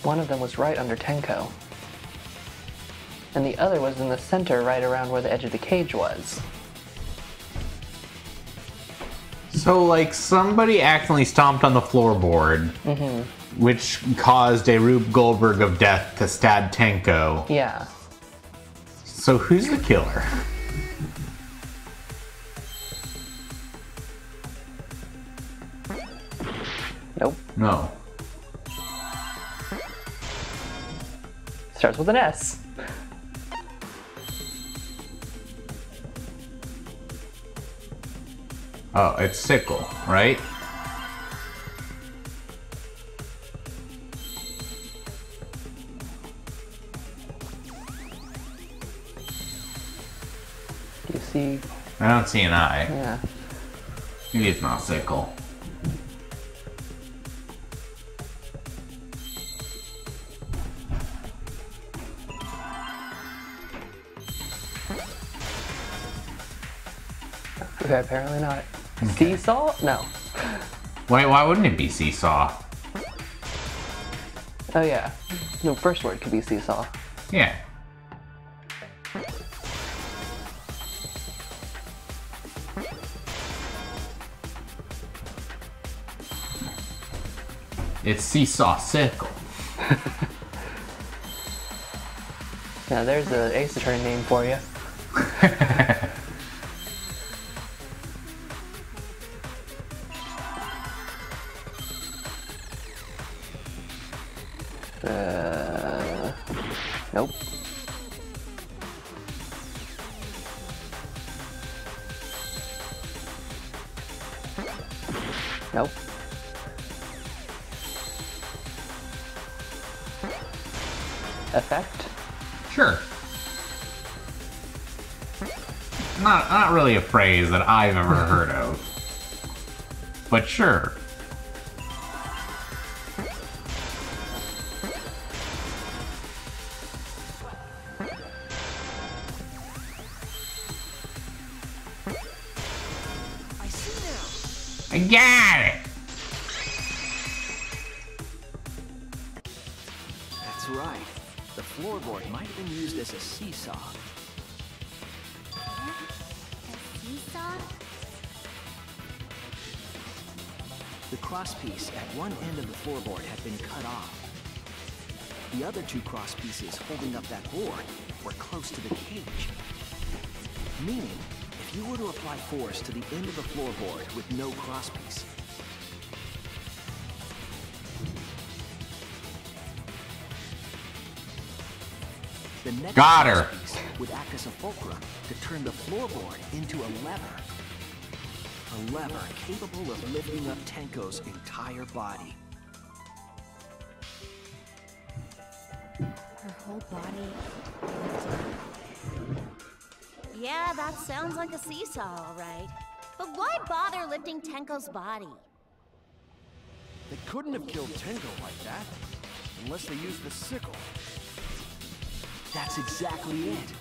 One of them was right under Tenko, and the other was in the center right around where the edge of the cage was. So, like, somebody accidentally stomped on the floorboard, which caused a Rube Goldberg of death to stab Tenko. Yeah. So who's the killer? Nope. No. Starts with an S. Oh, it's Sickle, right? Do you see? I don't see an eye. Yeah. Maybe it's not Sickle. Okay, apparently not. Seesaw? No. Wait, why wouldn't it be Seesaw? Oh yeah. No, first word could be seesaw. Yeah. It's Seesaw Sickle. Now there's an Ace Attorney name for you. Nope. Nope. Effect? Sure. Not really a phrase that I've ever heard of. But sure. I got it! That's right. The floorboard might have been used as a seesaw. A seesaw? The crosspiece at one end of the floorboard had been cut off. The other two crosspieces holding up that board were close to the cage. Meaning, if you were to apply force to the end of the floorboard with no crosspiece, the next Got her. crosspiece would act as a fulcrum to turn the floorboard into a lever. A lever capable of lifting up Tenko's entire body. Her whole body lifted. Yeah, that sounds like a seesaw, all right. But why bother lifting Tenko's body? They couldn't have killed Tenko like that, unless they used the sickle. That's exactly it.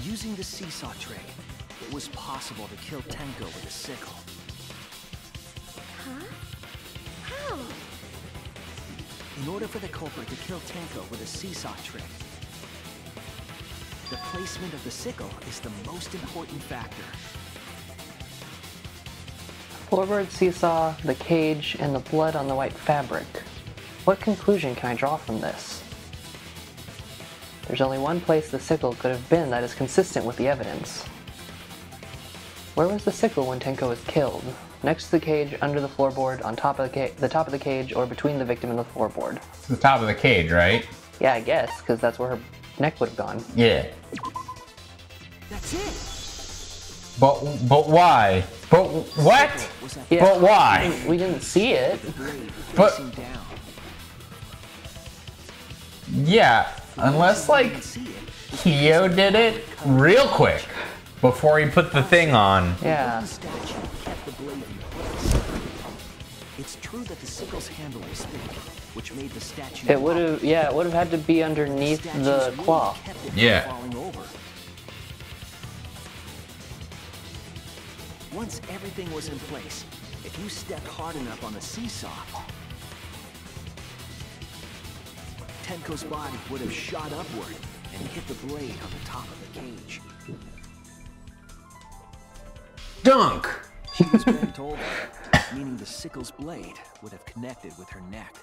Using the seesaw trick, it was possible to kill Tenko with a sickle. Huh? How? In order for the culprit to kill Tenko with a seesaw trick, the placement of the sickle is the most important factor. Floorboard, seesaw, the cage, and the blood on the white fabric. What conclusion can I draw from this? There's only one place the sickle could have been that is consistent with the evidence. Where was the sickle when Tenko was killed? Next to the cage, under the floorboard, on top of the top of the cage, or between the victim and the floorboard? It's the top of the cage, right? Yeah, I guess, because that's where her neck would have gone. Yeah. That's it. But why? But what? Yeah, but why? We didn't see it. But yeah, unless like Kyo did it real quick before he put the thing on. Yeah. It's true that the sickle's handle was thick, which made the statue. It would have. Yeah, it would have had to be underneath the claw. Yeah. Falling over. Once everything was in place, if you stepped hard enough on the seesaw, Tenko's body would have shot upward and hit the blade on the top of the cage. Dunk! She was bent over, meaning the sickle's blade would have connected with her neck.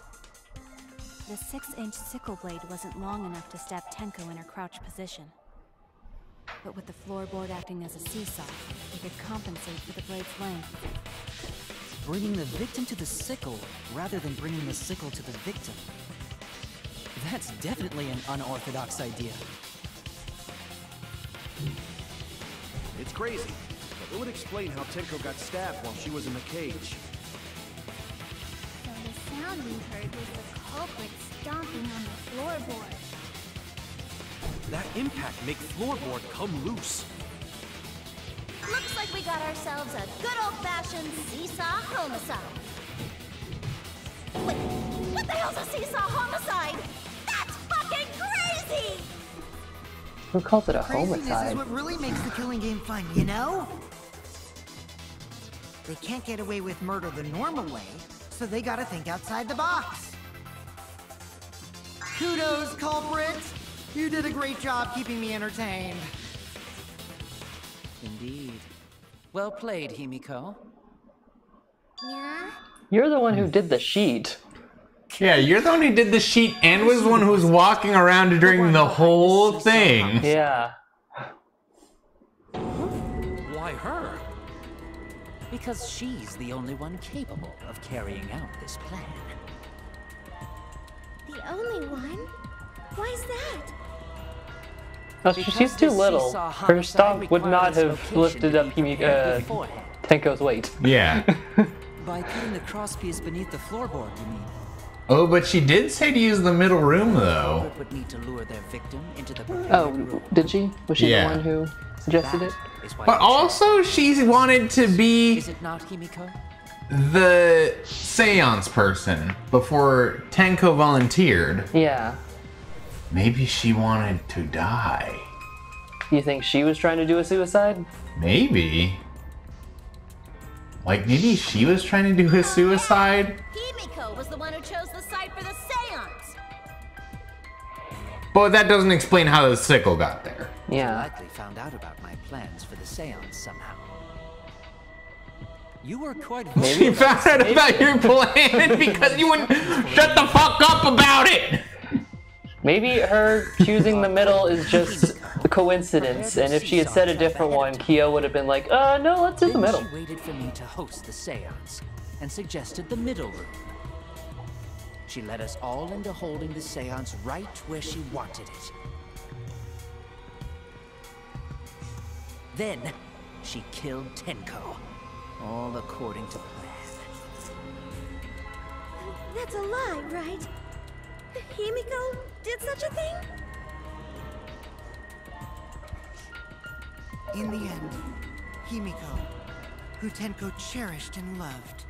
The 6-inch sickle blade wasn't long enough to stab Tenko in her crouch position. But with the floorboard acting as a seesaw, it could compensate for the blade's length. Bringing the victim to the sickle rather than bringing the sickle to the victim. That's definitely an unorthodox idea. It's crazy, but it would explain how Tenko got stabbed while she was in the cage. So the sound we heard was the culprit stomping on the floorboard. That impact make floorboard come loose. Looks like we got ourselves a good old-fashioned seesaw homicide. Wait, what the hell's a seesaw homicide? That's fucking crazy! Who calls it a Craziness homicide? is what really makes the killing game fun, you know? They can't get away with murder the normal way, so they gotta think outside the box. Kudos, culprit! You did a great job keeping me entertained. Indeed. Well played, Himiko. Yeah? You're the one who did the sheet. Yeah, you're the one who did the sheet and was the one who was walking around during the whole thing. Yeah. Why her? Because she's the only one capable of carrying out this plan. The only one? Why's that? No, she's too little. Her stomp would not have lifted up Tenko's weight. Yeah. By putting the crosspiece beneath the floorboard, you mean? Oh, but she did say to use the middle room, though. Would need to lure their victim into the Oh, did she? Was she Yeah. the one who suggested it? But also, she wanted to be Is it not, Himiko? the seance person before Tenko volunteered. Yeah. Maybe she wanted to die. You think she was trying to do a suicide? Maybe. Like, maybe she was trying to do a suicide? Himiko was the one who chose the site for the seance. But that doesn't explain how the sickle got there. Yeah. Likely found out about my plans for the seance somehow. You were quite She found out about your plan because you wouldn't shut the fuck up about it! Maybe her choosing the middle is just a coincidence, and if she had said a different one, Kyo would have been like, no, let's do the middle. She waited for me to host the seance and suggested the middle room. She led us all into holding the seance right where she wanted it. Then, she killed Tenko, all according to plan. That's a lie, right? Himiko did such a thing? In the end, Himiko, who Tenko cherished and loved,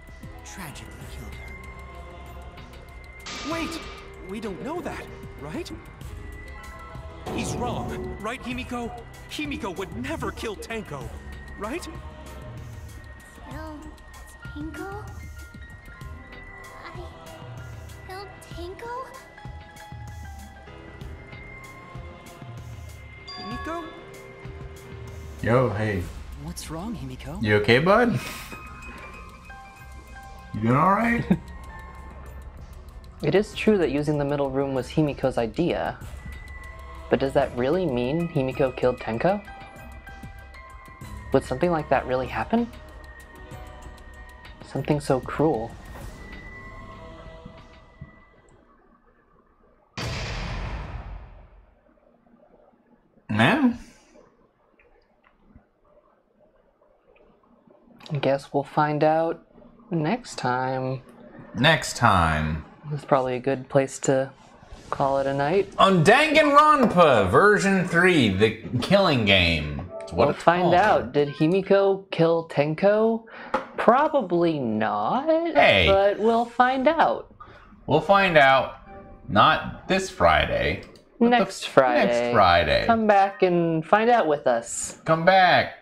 tragically killed her. Wait! We don't know that, right? He's wrong, right, Himiko? Himiko would never kill Tenko, right? Kill Tenko? I killed Tenko? Himiko? Yo, hey. What's wrong, Himiko? You okay, bud? You doing alright? It is true that using the middle room was Himiko's idea. But does that really mean Himiko killed Tenko? Would something like that really happen? Something so cruel. time? I guess we'll find out next time. Next time. That's probably a good place to call it a night. On Danganronpa version 3, the killing game. That's what We'll it's find called. out. Did Himiko kill Tenko? Probably not. Hey. But we'll find out. We'll find out. Not this Friday. Next Friday. Next Friday. Come back and find out with us. Come back.